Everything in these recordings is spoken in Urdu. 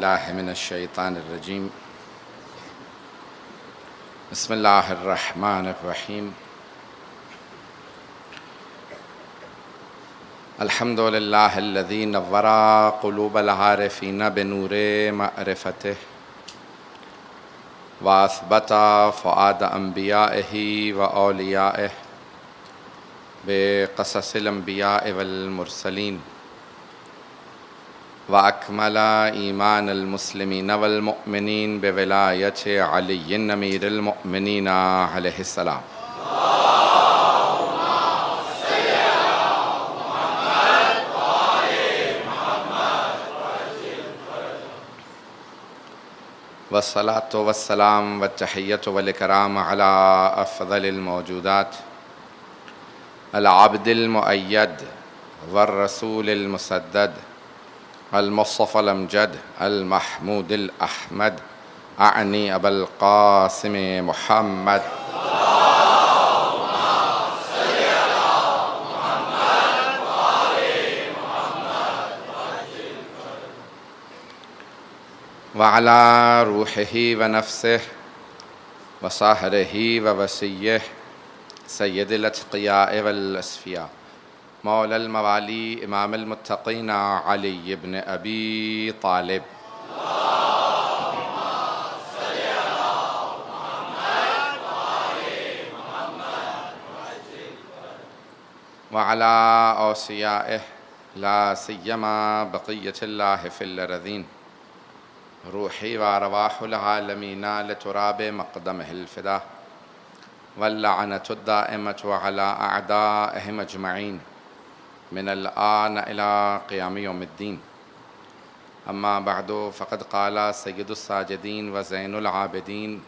باللہ من الشیطان الرجیم بسم اللہ الرحمن الرحیم الحمد للہ الذی نور قلوب العارفین بنور معرفتہ واثبت فؤاد انبیائہ واولیائہ بقصص الانبیاء والمرسلین وأكمل إيمان المسلمين والمؤمنين بولاية علي أمير المؤمنين عليه السلام. والصلاة والسلام والتحية والإكرام على أفضل الموجودات العبد المؤيد والرسول المسدد المصطفى الأمجد المحمود الأحمد أعني أبا القاسم محمد وعلى روحه ونفسه وصهره ووسيه سيد الأتقياء والأصفياء مولا الموالي امام المتقين علي بن ابي طالب وعلى اوصيائه لا سيما بقية الله في الأرضين روحي وارواح العالمين لتراب مقدمه الفداء واللعنة الدائمة على أعدائهم أجمعين من الآن إلى قيام يوم الدين. أما بعد فقد قال سيد الساجدين وزين العابدين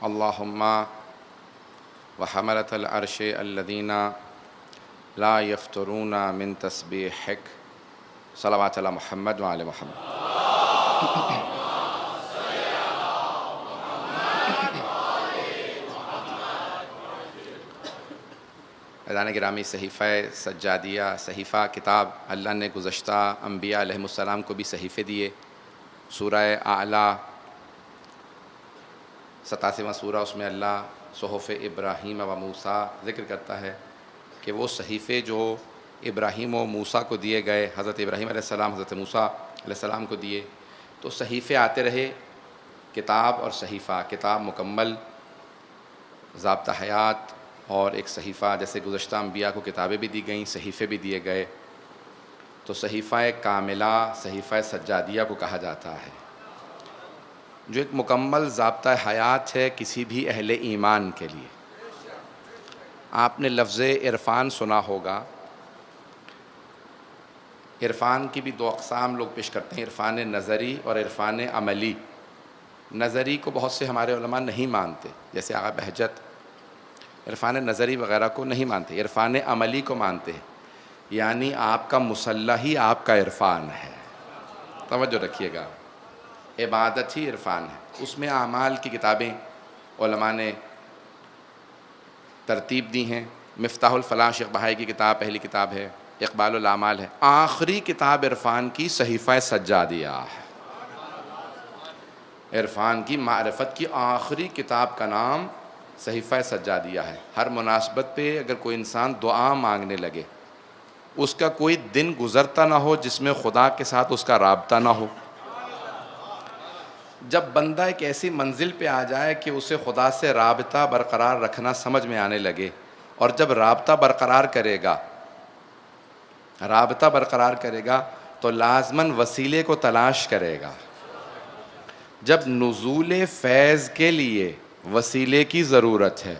اللهم وحملة العرش الذين لا يفترون من تسبيحك صلوات على محمد وعلى محمد. عزیزان گرامی، صحیفہ سجادیہ صحیفہ کتاب اللہ نے گزشتہ انبیاء علیہ السلام کو بھی صحیفے دیے. سورہ اعلیٰ 87واں سورہ، اس میں اللہ صحف ابراہیم و موسیٰ ذکر کرتا ہے کہ وہ صحیفے جو ابراہیم و موسیٰ کو دیے گئے، حضرت ابراہیم علیہ السلام حضرت موسیٰ علیہ السلام کو دیے، تو صحیفے آتے رہے. کتاب اور صحیفہ، کتاب مکمل ضابطہ حیات، اور ایک صحیفہ جیسے گزشتہ انبیاء کو کتابیں بھی دی گئیں، صحیفے بھی دیے گئے. تو صحیفہ کاملہ، صحیفہ سجادیہ کو کہا جاتا ہے، جو ایک مکمل ضابطہ حیات ہے کسی بھی اہل ایمان کے لیے. آپ نے لفظ عرفان سنا ہوگا. عرفان کی بھی دو اقسام لوگ پیش کرتے ہیں، عرفان نظری اور عرفان عملی. نظری کو بہت سے ہمارے علماء نہیں مانتے، جیسے آغا بہجت عرفان نظری وغیرہ کو نہیں مانتے، عرفان عملی کو مانتے ہیں. یعنی آپ کا مسلح ہی آپ کا عرفان ہے. توجہ رکھیے گا، عبادت ہی عرفان ہے. اس میں اعمال کی کتابیں علماء نے ترتیب دی ہیں. مفتاح الفلاح شیخ بہائی کی کتاب پہلی کتاب ہے، اقبال الاعمال ہے. آخری کتاب عرفان کی صحیفہ سجادیہ ہے. عرفان کی معرفت کی آخری کتاب کا نام صحیفہ سجادیہ ہے. ہر مناسبت پہ اگر کوئی انسان دعا مانگنے لگے، اس کا کوئی دن گزرتا نہ ہو جس میں خدا کے ساتھ اس کا رابطہ نہ ہو. جب بندہ ایک ایسی منزل پہ آ جائے کہ اسے خدا سے رابطہ برقرار رکھنا سمجھ میں آنے لگے، اور جب رابطہ برقرار کرے گا تو لازماً وسیلے کو تلاش کرے گا. جب نزول فیض کے لیے وسیلے کی ضرورت ہے.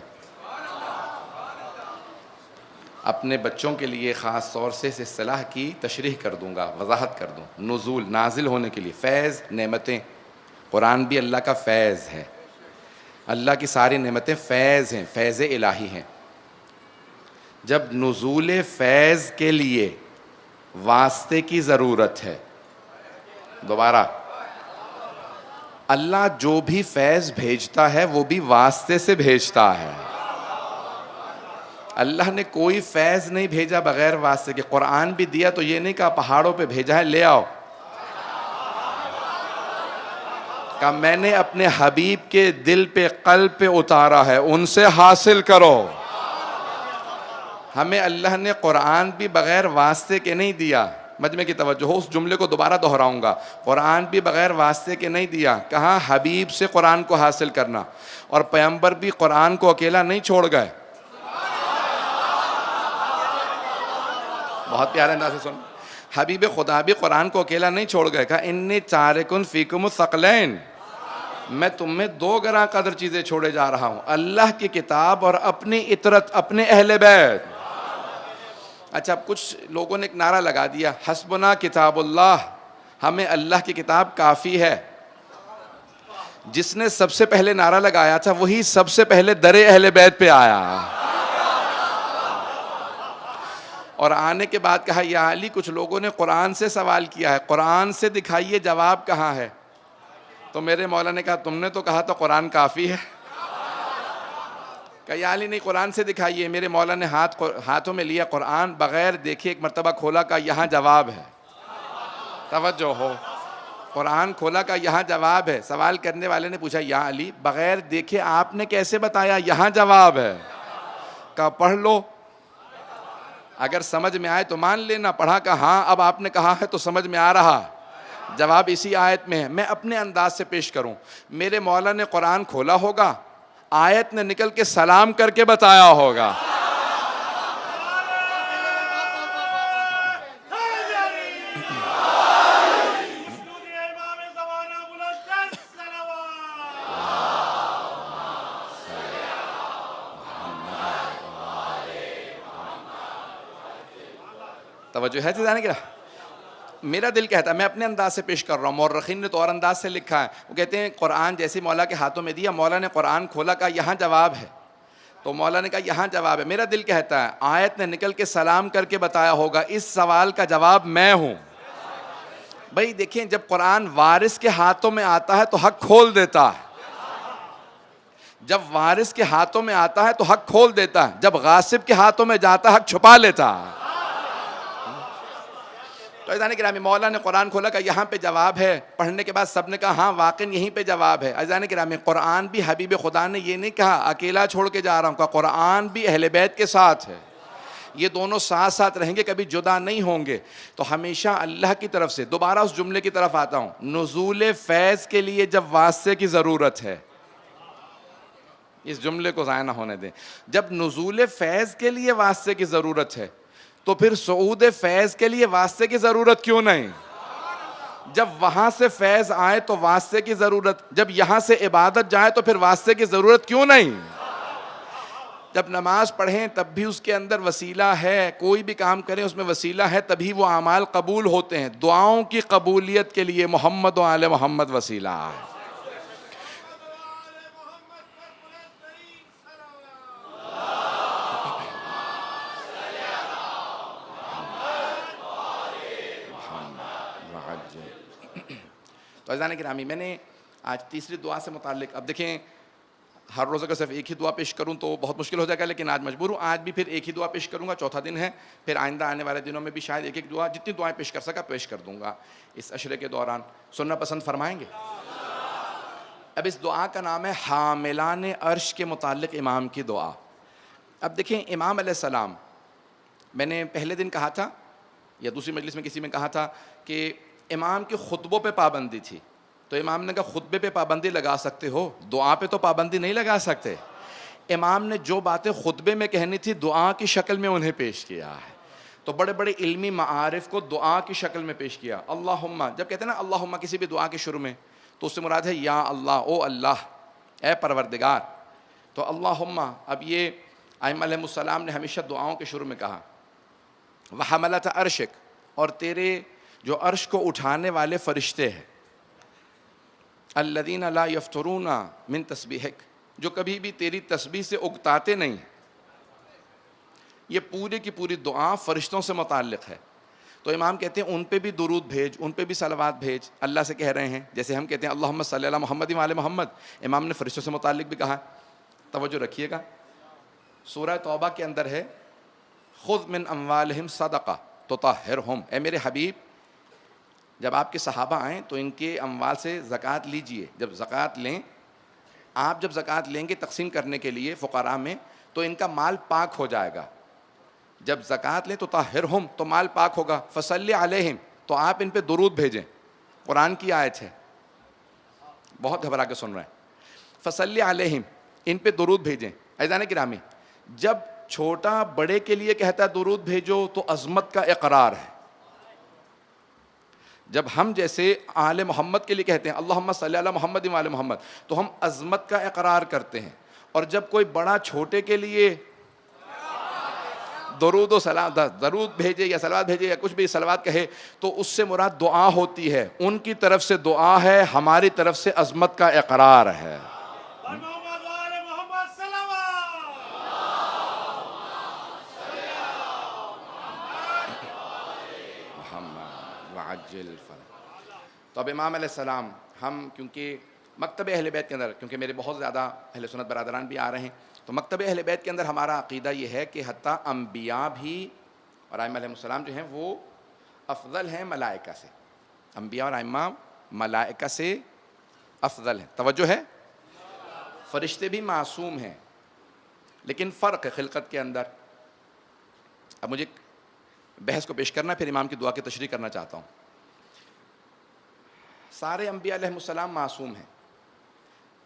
اپنے بچوں کے لیے خاص طور سے اس اصطلاح کی تشریح کر دوں گا، وضاحت کر دوں. نزول، نازل ہونے کے لیے. فیض، نعمتیں. قرآن بھی اللہ کا فیض ہے. اللہ کی ساری نعمتیں فیض ہیں، فیض الہی ہیں. جب نزول فیض کے لیے واسطے کی ضرورت ہے، دوبارہ اللہ جو بھی فیض بھیجتا ہے وہ بھی واسطے سے بھیجتا ہے. اللہ نے کوئی فیض نہیں بھیجا بغیر واسطے کے. قرآن بھی دیا تو یہ نہیں کہا پہاڑوں پہ بھیجا ہے لے آؤ، کہا میں نے اپنے حبیب کے دل پہ قلب پہ اتارا ہے، ان سے حاصل کرو. ہمیں اللہ نے قرآن بھی بغیر واسطے کے نہیں دیا. مجمع کی توجہ ہو، اس جملے کو دوبارہ دہراؤں گا. قرآن بھی بغیر واسطے کے نہیں دیا، کہا حبیب سے قرآن کو حاصل کرنا. اور پیغمبر بھی قرآن کو اکیلا نہیں چھوڑ گئے. بہت پیارے انداز سے سن. حبیب خدا بھی قرآن کو اکیلا نہیں چھوڑ گئے، کہا انی تارکن فیکم الثقلین، میں تم میں دو گراں قدر چیزیں چھوڑے جا رہا ہوں، اللہ کی کتاب اور اپنی اطرت، اپنے اہل بیت. اچھا، اب کچھ لوگوں نے ایک نعرہ لگا دیا، حسبنا کتاب اللہ، ہمیں اللہ کی کتاب کافی ہے. جس نے سب سے پہلے نعرہ لگایا تھا وہی سب سے پہلے در اہل بیت پہ آیا، اور آنے کے بعد کہا یا علی کچھ لوگوں نے قرآن سے سوال کیا ہے، قرآن سے دکھائیے جواب کہاں ہے. تو میرے مولا نے کہا تم نے تو کہا تھا قرآن کافی ہے. کہ یا علی نہیں، قرآن سے دکھائیے. میرے مولا نے ہاتھوں میں لیا قرآن، بغیر دیکھے ایک مرتبہ کھولا، کا یہاں جواب ہے. توجہ ہو، قرآن کھولا، کا یہاں جواب ہے. سوال کرنے والے نے پوچھا یا علی بغیر دیکھے آپ نے کیسے بتایا یہاں جواب ہے؟ کہا پڑھ لو، اگر سمجھ میں آئے تو مان لینا. پڑھا کہ ہاں اب آپ نے کہا ہے تو سمجھ میں آ رہا، جواب اسی آیت میں ہے. میں اپنے انداز سے پیش کروں. میرے مولا نے قرآن کھولا ہوگا، آیت نے نکل کے سلام کر کے بتایا ہوگا. توجہ ہے جانے کیا؟ میرا دل کہتا ہے، میں اپنے انداز سے پیش کر رہا ہوں، مورخین نے تو اور انداز سے لکھا ہے. وہ کہتے ہیں قرآن جیسے مولا کے ہاتھوں میں دیا، مولا نے قرآن کھولا، کہا یہاں جواب ہے. تو مولا نے کہا یہاں جواب ہے. میرا دل کہتا ہے آیت نے نکل کے سلام کر کے بتایا ہوگا، اس سوال کا جواب میں ہوں. بھائی دیکھیں، جب قرآن وارث کے ہاتھوں میں آتا ہے تو حق کھول دیتا ہے. جب وارث کے ہاتھوں میں آتا ہے تو حق کھول دیتا ہے، جب غاصب کے ہاتھوں میں جاتا ہے حق چھپا لیتا ہے. تو عزیزان گرامی، مولا نے قرآن کھولا کہ یہاں پہ جواب ہے. پڑھنے کے بعد سب نے کہا ہاں واقعی یہیں پہ جواب ہے. عزیزان گرامی، قرآن بھی حبیب خدا نے یہ نہیں کہا اکیلا چھوڑ کے جا رہا ہوں، کہا قرآن بھی اہل بیت کے ساتھ ہے، یہ دونوں ساتھ ساتھ رہیں گے، کبھی جدا نہیں ہوں گے. تو ہمیشہ اللہ کی طرف سے، دوبارہ اس جملے کی طرف آتا ہوں، نزول فیض کے لیے جب واسطے کی ضرورت ہے، اس جملے کو ضائع نہ ہونے دیں، جب نزول فیض کے لیے واسطے کی ضرورت ہے تو پھر صعود فیض کے لیے واسطے کی ضرورت کیوں نہیں؟ جب وہاں سے فیض آئے تو واسطے کی ضرورت، جب یہاں سے عبادت جائے تو پھر واسطے کی ضرورت کیوں نہیں؟ جب نماز پڑھیں تب بھی اس کے اندر وسیلہ ہے، کوئی بھی کام کریں اس میں وسیلہ ہے، تبھی وہ اعمال قبول ہوتے ہیں. دعاؤں کی قبولیت کے لیے محمد و آل محمد وسیلہ ہے. تو عزیزان گرامی، میں نے آج تیسری دعا سے متعلق، اب دیکھیں ہر روز اگر صرف ایک ہی دعا پیش کروں تو بہت مشکل ہو جائے گا، لیکن آج مجبور ہوں، آج بھی پھر ایک ہی دعا پیش کروں گا. چوتھا دن ہے، پھر آئندہ آنے والے دنوں میں بھی شاید ایک ایک دعا، جتنی دعائیں پیش کر سکا پیش کر دوں گا اس عشرے کے دوران. سننا پسند فرمائیں گے؟ اب اس دعا کا نام ہے حاملان عرش کے متعلق امام کی دعا. اب دیکھیں امام علیہ السلام، میں نے پہلے دن کہا تھا یا دوسری مجلس میں کسی میں کہا تھا کہ امام کے خطبوں پہ پابندی تھی. تو امام نے کہا خطبے پہ پابندی لگا سکتے ہو، دعا پہ تو پابندی نہیں لگا سکتے. امام نے جو باتیں خطبے میں کہنی تھی دعا کی شکل میں انہیں پیش کیا ہے. تو بڑے بڑے علمی معارف کو دعا کی شکل میں پیش کیا. اللہم، جب کہتے ہیں نا اللہم کسی بھی دعا کے شروع میں، تو اس سے مراد ہے یا اللہ، او اللہ، اے پروردگار. تو اللہم، اب یہ ائمہ علیہم السلام نے ہمیشہ دعاؤں کے شروع میں کہا وحملۃ عرشک، اور تیرے جو عرش کو اٹھانے والے فرشتے ہیں، الذین لا یفترون من تسبیحک، جو کبھی بھی تیری تسبیح سے اگتاتے نہیں. یہ پوری کی پوری دعا فرشتوں سے متعلق ہے. تو امام کہتے ہیں ان پہ بھی درود بھیج، ان پہ بھی صلوات بھیج. اللہ سے کہہ رہے ہیں، جیسے ہم کہتے ہیں اللہم صلی علی محمد و علی محمد، امام نے فرشتوں سے متعلق بھی کہا. توجہ رکھیے گا. سورہ توبہ کے اندر ہے خذ من اموالہم صدقہ تطہرہم، اے میرے حبیب جب آپ کے صحابہ آئیں تو ان کے اموال سے زکوٰۃ لیجئے. جب زکوٰۃ لیں، آپ جب زکوٰۃ لیں گے تقسیم کرنے کے لیے فقراء میں، تو ان کا مال پاک ہو جائے گا. جب زکوٰۃ لیں تو طاہرہم، تو مال پاک ہوگا. فصلی علیہم، تو آپ ان پہ درود بھیجیں. قرآن کی آیت ہے، بہت گھبرا کے سن رہے ہیں. فصلی علیہم، ان پہ درود بھیجیں. عزیزان گرامی، جب چھوٹا بڑے کے لیے کہتا ہے درود بھیجو تو عظمت کا اقرار ہے. جب ہم جیسے آل محمد کے لیے کہتے ہیں اللہم صلی علی محمد و آل محمد، تو ہم عظمت کا اقرار کرتے ہیں. اور جب کوئی بڑا چھوٹے کے لیے درود و سلام، درود بھیجے یا صلوات بھیجے یا کچھ بھی صلوات کہے، تو اس سے مراد دعا ہوتی ہے. ان کی طرف سے دعا ہے، ہماری طرف سے عظمت کا اقرار ہے. تو اب امام علیہ السلام، ہم کیونکہ مکتب اہل بیت کے اندر، کیونکہ میرے بہت زیادہ اہل سنت برادران بھی آ رہے ہیں، تو مکتب اہل بیت کے اندر ہمارا عقیدہ یہ ہے کہ حتیٰ انبیاء بھی اور ائمہ علیہ السلام جو ہیں وہ افضل ہیں ملائکہ سے. انبیاء اور ائمہ ملائکہ سے افضل ہیں. توجہ ہے، فرشتے بھی معصوم ہیں لیکن فرق ہے خلقت کے اندر. اب مجھے بحث کو پیش کرنا، پھر امام کی دعا کی تشریح کرنا چاہتا ہوں. سارے انبیاء علیہ السلام معصوم ہیں،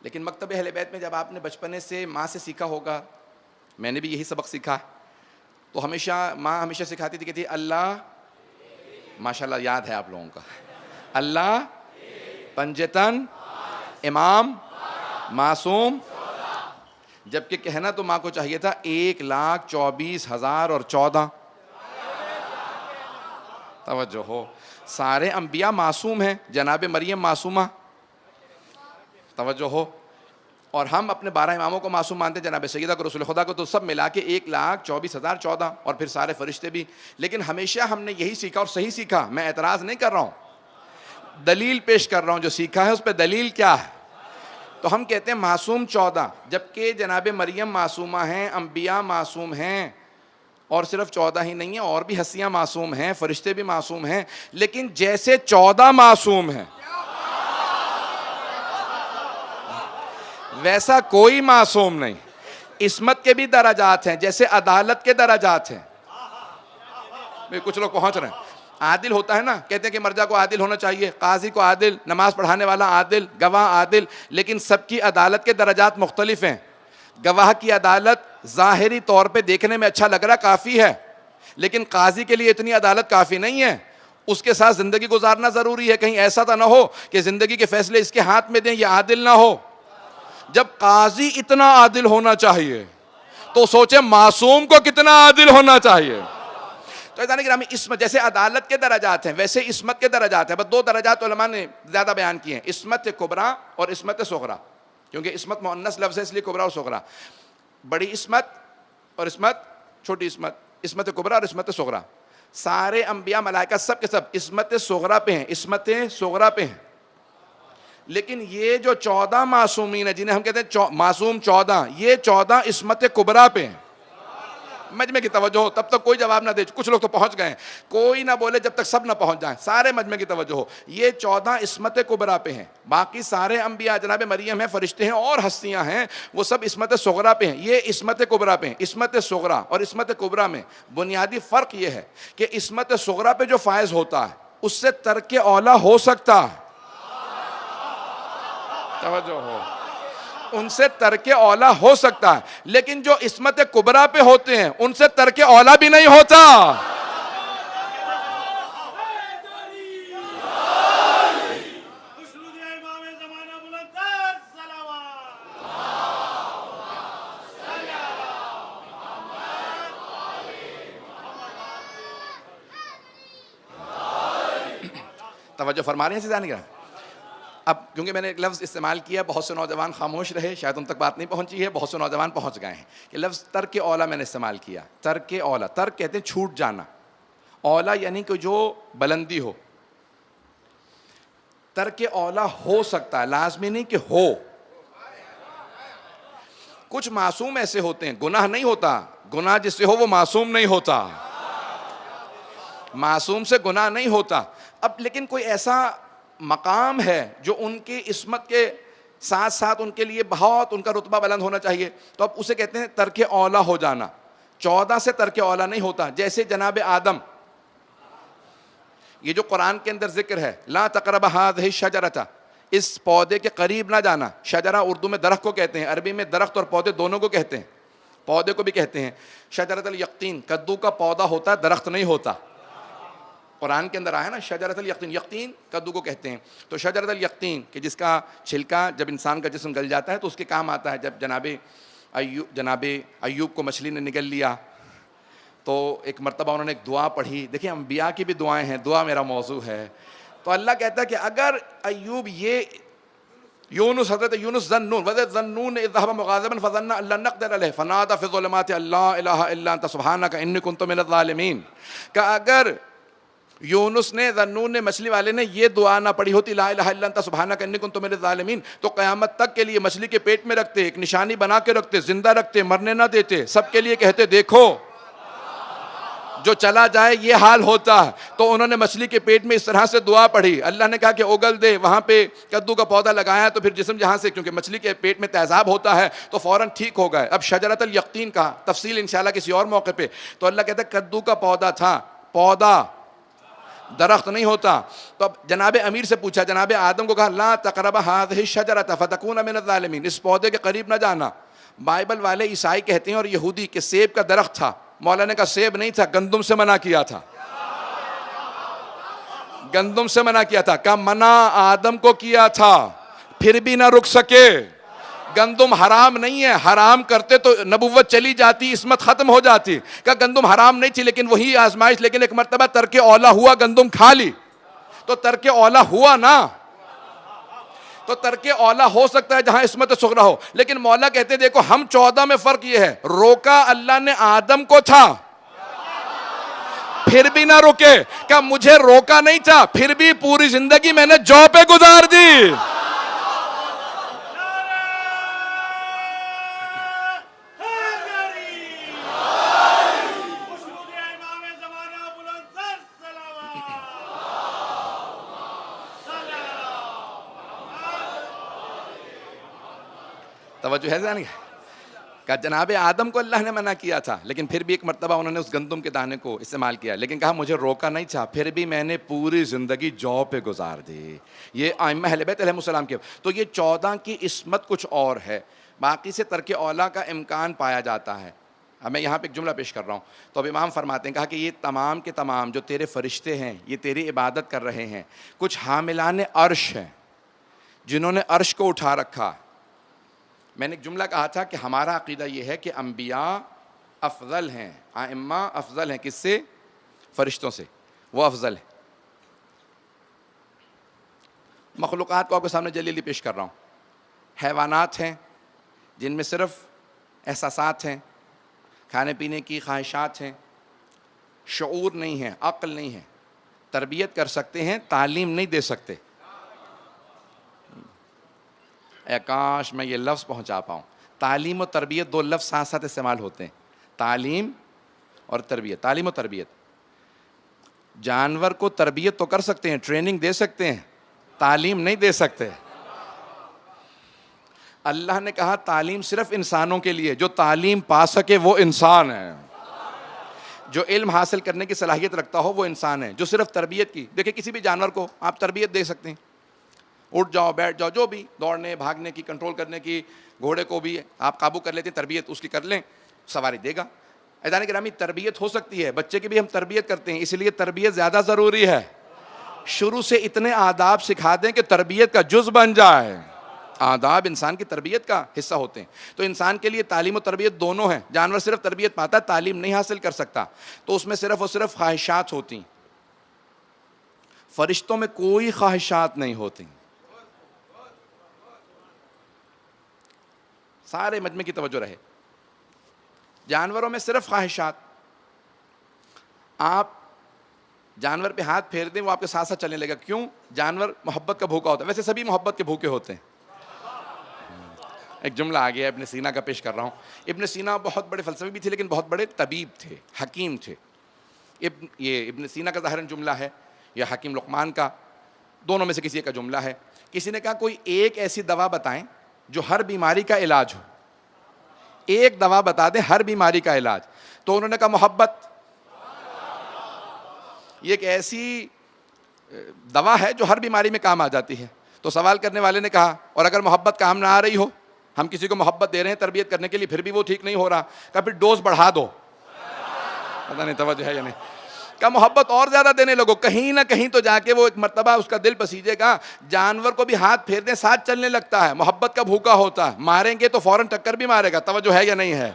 لیکن مکتب اہل بیت میں جب آپ نے بچپنے سے ماں سے سیکھا ہوگا، میں نے بھی یہی سبق سیکھا، تو ہمیشہ ماں ہمیشہ سکھاتی تھی، کہتی اللہ، ماشاءاللہ یاد ہے آپ لوگوں کا، اللہ پنجتن امام معصوم. جبکہ کہنا تو ماں کو چاہیے تھا 1,24,014. توجہ ہو، سارے انبیاء معصوم ہیں، جناب مریم معصومہ. توجہ ہو، اور ہم اپنے 12 اماموں کو معصوم مانتے ہیں، جناب سیدہ کو، رسول خدا کو، تو سب ملا کے 1,24,014 اور پھر سارے فرشتے بھی. لیکن ہمیشہ ہم نے یہی سیکھا اور صحیح سیکھا. میں اعتراض نہیں کر رہا ہوں، دلیل پیش کر رہا ہوں. جو سیکھا ہے اس پہ دلیل کیا ہے؟ تو ہم کہتے ہیں معصوم 14، جبکہ جناب مریم معصومہ ہیں، انبیاء معصوم ہیں. اور صرف 14 ہی نہیں ہیں، اور بھی ہستیاں معصوم ہیں، فرشتے بھی معصوم ہیں. لیکن جیسے 14 معصوم ہیں ویسا کوئی معصوم نہیں. عصمت کے بھی درجات ہیں، جیسے عدالت کے درجات ہیں. کچھ لوگ پہنچ رہے ہیں. عادل ہوتا ہے نا، کہتے ہیں کہ مرجع کو عادل ہونا چاہیے، قاضی کو عادل، نماز پڑھانے والا عادل، گواہ عادل. لیکن سب کی عدالت کے درجات مختلف ہیں. گواہ کی عدالت ظاہری طور پہ دیکھنے میں اچھا لگ رہا کافی ہے، لیکن قاضی کے لیے اتنی عدالت کافی نہیں ہے. اس کے ساتھ زندگی گزارنا ضروری ہے. کہیں ایسا تو نہ ہو کہ زندگی کے فیصلے اس کے ہاتھ میں دیں، یہ عادل نہ ہو. جب قاضی اتنا عادل ہونا چاہیے تو سوچیں معصوم کو کتنا عادل ہونا چاہیے. تو ایسا نہیں کہ ہمیں عصمت، جیسے عدالت کے درجات ہیں ویسے عصمت کے درجات ہیں. بس 2 درجات علماء نے زیادہ بیان کیے ہیں، عصمت کبریٰ اور عصمت صغریٰ. کیونکہ عصمت مؤنث لفظ ہے، اس لیے کبریٰ اور صغریٰ. بڑی عصمت اور عصمت، چھوٹی عصمت، عصمت کبریٰ اور عصمت صغریٰ. سارے انبیاء ملائکہ سب کے سب عصمت صغریٰ پہ ہیں، عصمت صغریٰ پہ ہیں. لیکن یہ جو 14 معصومین ہیں، جنہیں ہم کہتے ہیں معصوم 14، یہ 14 عصمت کبریٰ پہ ہیں. مجمع کی توجہ ہو، تب تک کوئی جواب نہ دے. کچھ لوگ تو پہنچ گئے ہیں، کوئی نہ بولے جب تک سب نہ پہنچ جائیں. سارے مجمع کی توجہ ہو. یہ 14 عصمت کبریٰ پہ ہیں. باقی سارے انبیاء، جناب مریم ہیں، فرشتے ہیں اور ہستیاں ہیں، وہ سب عصمت صغریٰ پہ ہیں. یہ عصمت کبریٰ پہ ہیں. عصمت صغریٰ اور عصمت کبریٰ میں بنیادی فرق یہ ہے کہ عصمت صغریٰ پہ جو فائز ہوتا ہے اس سے ترک اولیٰ ہو سکتا ہے. توجہ ہو، ان سے ترک اولیٰ ہو سکتا ہے. لیکن جو عصمت کبریٰ پہ ہوتے ہیں ان سے ترک اولیٰ بھی نہیں ہوتا. توجہ فرما رہے ہیں سیدھا نہیں کر. اب کیونکہ میں نے ایک لفظ استعمال کیا، بہت سے نوجوان خاموش رہے، شاید ان تک بات نہیں پہنچی ہے، بہت سے نوجوان پہنچ گئے ہیں کہ لفظ ترک اولیٰ میں نے استعمال کیا. ترک اولیٰ، ترک کہتے ہیں چھوٹ جانا، اولیٰ یعنی کہ جو بلندی ہو. ترک اولیٰ ہو سکتا ہے، لازمی نہیں کہ ہو. کچھ معصوم ایسے ہوتے ہیں، گناہ نہیں ہوتا، گناہ جس سے ہو وہ معصوم نہیں ہوتا، معصوم سے گناہ نہیں ہوتا۔ اب لیکن کوئی ایسا مقام ہے جو ان کی عصمت کے ساتھ ساتھ ان کے لیے بہت ان کا رتبہ بلند ہونا چاہیے، تو اب اسے کہتے ہیں ترک اولا ہو جانا۔ 14 سے ترک اولا نہیں ہوتا، جیسے جناب آدم، یہ جو قرآن کے اندر ذکر ہے لا تقرب هذه الشجرة، اس پودے کے قریب نہ جانا۔ شجرہ اردو میں درخت کو کہتے ہیں، عربی میں درخت اور پودے دونوں کو کہتے ہیں، پودے کو بھی کہتے ہیں۔ شجرۃ الیقطین، کدو کا پودا ہوتا ہے، درخت نہیں ہوتا، قرآن کے اندر آیا نا شجرۃ الیقطین، یقطین کدو کو کہتے ہیں۔ تو شجرۃ الیقطین کہ جس کا چھلکا جب انسان کا جسم گل جاتا ہے تو اس کے کام آتا ہے۔ جب جناب ایوب کو مچھلی نے نگل لیا تو ایک مرتبہ انہوں نے ایک دعا پڑھی، دیکھیں انبیاء کی بھی دعائیں ہیں، دعا میرا موضوع ہے۔ تو اللہ کہتا ہے کہ اگر ایوب یہ یونس، حضرت یونس ذنون وذ ذنون اذ ذهب مغاضبا فظن ان لن نقدر عليه فنادى في الظلمات ان لا اله الا انت سبحانك اني كنت من الظالمين، کہ اگر یونس نے، ذنون نے، مچھلی والے نے یہ دعا نہ پڑھی ہوتی لا الہ الا انت سبحانک انی کنت من الظالمین، تو قیامت تک کے لیے مچھلی کے پیٹ میں رکھتے، ایک نشانی بنا کے رکھتے، زندہ رکھتے، مرنے نہ دیتے، سب کے لیے کہتے دیکھو جو چلا جائے یہ حال ہوتا ہے۔ تو انہوں نے مچھلی کے پیٹ میں اس طرح سے دعا پڑھی، اللہ نے کہا کہ اگل دے، وہاں پہ کدو کا پودا لگایا تو پھر جسم جہاں سے، کیونکہ مچھلی کے پیٹ میں تیزاب ہوتا ہے تو فوراً ٹھیک ہو گئے۔ اب شجرۃ الیقطین کا تفصیل انشاءاللہ کسی اور موقع پہ۔ تو اللہ کہتا ہے کدو کا پودا تھا، پودا، درخت نہیں ہوتا۔ تو اب جناب امیر سے پوچھا، جناب آدم کو کہا لا تقرب هذه الشجرة فتكون من الظالمین، اس پودے کے قریب نہ جانا۔ بائبل والے عیسائی کہتے ہیں اور یہودی کہ سیب کا درخت تھا، مولانا کا سیب نہیں تھا، گندم سے منع کیا تھا، گندم سے منع کیا تھا، کہ منع آدم کو کیا تھا، پھر بھی نہ رک سکے۔ گندم حرام نہیں ہے، حرام کرتے تو نبوت چلی جاتی، عصمت ختم ہو جاتی، کہ گندم حرام نہیں تھی لیکن وہی آزمائش، لیکن ایک مرتبہ ترک اولا ہوا، گندم کھا لی تو ترک اولا ہوا نا۔ تو ترک اولا ہو سکتا ہے جہاں عصمت صغرا ہو، لیکن مولا کہتے ہیں دیکھو ہم 14 میں فرق یہ ہے، روکا اللہ نے آدم کو تھا پھر بھی نہ رکے، کہ مجھے روکا نہیں تھا پھر بھی پوری زندگی میں نے جو پہ گزار دی۔ توجہ ہے ذہن کہ جناب آدم کو اللہ نے منع کیا تھا لیکن پھر بھی ایک مرتبہ انہوں نے اس گندم کے دانے کو استعمال کیا، لیکن کہا مجھے روکا نہیں تھا پھر بھی میں نے پوری زندگی جو پہ گزار دی۔ یہ ائمہ اہل بیت علیہ السلام کے۔ تو یہ 14 کی عصمت کچھ اور ہے، باقی سے ترک اولا کا امکان پایا جاتا ہے۔ اب میں یہاں پہ ایک جملہ پیش کر رہا ہوں، تو اب امام فرماتے ہیں، کہا کہ یہ تمام کے تمام جو تیرے فرشتے ہیں یہ تیری عبادت کر رہے ہیں، کچھ حاملان عرش ہیں جنہوں نے عرش کو اٹھا رکھا۔ میں نے ایک جملہ کہا تھا کہ ہمارا عقیدہ یہ ہے کہ انبیاء افضل ہیں، ائمہ افضل ہیں، کس سے؟ فرشتوں سے، وہ افضل ہیں۔ مخلوقات کو آپ کے سامنے جلیلی پیش کر رہا ہوں۔ حیوانات ہیں جن میں صرف احساسات ہیں، کھانے پینے کی خواہشات ہیں، شعور نہیں ہے، عقل نہیں ہے، تربیت کر سکتے ہیں، تعلیم نہیں دے سکتے۔ اے کاش میں یہ لفظ پہنچا پاؤں، تعلیم و تربیت دو لفظ ساتھ ساتھ استعمال ہوتے ہیں، تعلیم اور تربیت۔ تعلیم و تربیت، جانور کو تربیت تو کر سکتے ہیں، ٹریننگ دے سکتے ہیں، تعلیم نہیں دے سکتے۔ اللہ نے کہا تعلیم صرف انسانوں کے لیے، جو تعلیم پا سکے وہ انسان ہے، جو علم حاصل کرنے کی صلاحیت رکھتا ہو وہ انسان ہے۔ جو صرف تربیت کی، دیکھیں کسی بھی جانور کو آپ تربیت دے سکتے ہیں، اٹھ جاؤ بیٹھ جاؤ، جو بھی دوڑنے بھاگنے کی، کنٹرول کرنے کی، گھوڑے کو بھی آپ قابو کر لیتے ہیں، تربیت اس کی کر لیں، سواری دے گا۔ عزیزان گرامی تربیت ہو سکتی ہے، بچے کی بھی ہم تربیت کرتے ہیں، اس لیے تربیت زیادہ ضروری ہے۔ شروع سے اتنے آداب سکھا دیں کہ تربیت کا جز بن جائے۔ آداب انسان کی تربیت کا حصہ ہوتے ہیں، تو انسان کے لیے تعلیم و تربیت دونوں ہیں۔ جانور صرف تربیت پاتا ہے، تعلیم نہیں حاصل کر سکتا، تو اس میں صرف اور صرف خواہشات ہوتی ہیں۔ فرشتوں میں کوئی خواہشات نہیں ہوتی، سارے مجمع کی توجہ رہے۔ جانوروں میں صرف خواہشات، آپ جانور پہ ہاتھ پھیر دیں وہ آپ کے ساتھ ساتھ چلنے لگا، کیوں؟ جانور محبت کا بھوکا ہوتا ہے، ویسے سبھی محبت کے بھوکے ہوتے ہیں، ایک جملہ آ گیا ابن سینا کا پیش کر رہا ہوں. ابن سینا بہت بڑے فلسفی بھی تھے لیکن بہت بڑے طبیب تھے, حکیم تھے. یہ ابن سینا کا ظاہراً جملہ ہے یا حکیم لقمان کا, دونوں میں سے کسی کا جملہ ہے. کسی نے کہا کوئی ایک ایسی دوا بتائیں جو ہر بیماری کا علاج ہو, ایک دوا بتا دیں ہر بیماری کا علاج. تو انہوں نے کہا محبت. یہ ایک ایسی دوا ہے جو ہر بیماری میں کام آ جاتی ہے. تو سوال کرنے والے نے کہا اور اگر محبت کام نہ آ رہی ہو, ہم کسی کو محبت دے رہے ہیں تربیت کرنے کے لیے پھر بھی وہ ٹھیک نہیں ہو رہا, کہا پھر ڈوز بڑھا دو. پتہ نہیں توجہ ہے یا نہیں. کہا محبت اور زیادہ دینے لگو, کہیں نہ کہیں تو جا کے وہ ایک مرتبہ اس کا دل پسیجے گا. جانور کو بھی ہاتھ پھیر دیں ساتھ چلنے لگتا ہے, محبت کا بھوکا ہوتا ہے, ماریں گے تو فوراً ٹکر بھی مارے گا. توجہ ہے یا نہیں ہے؟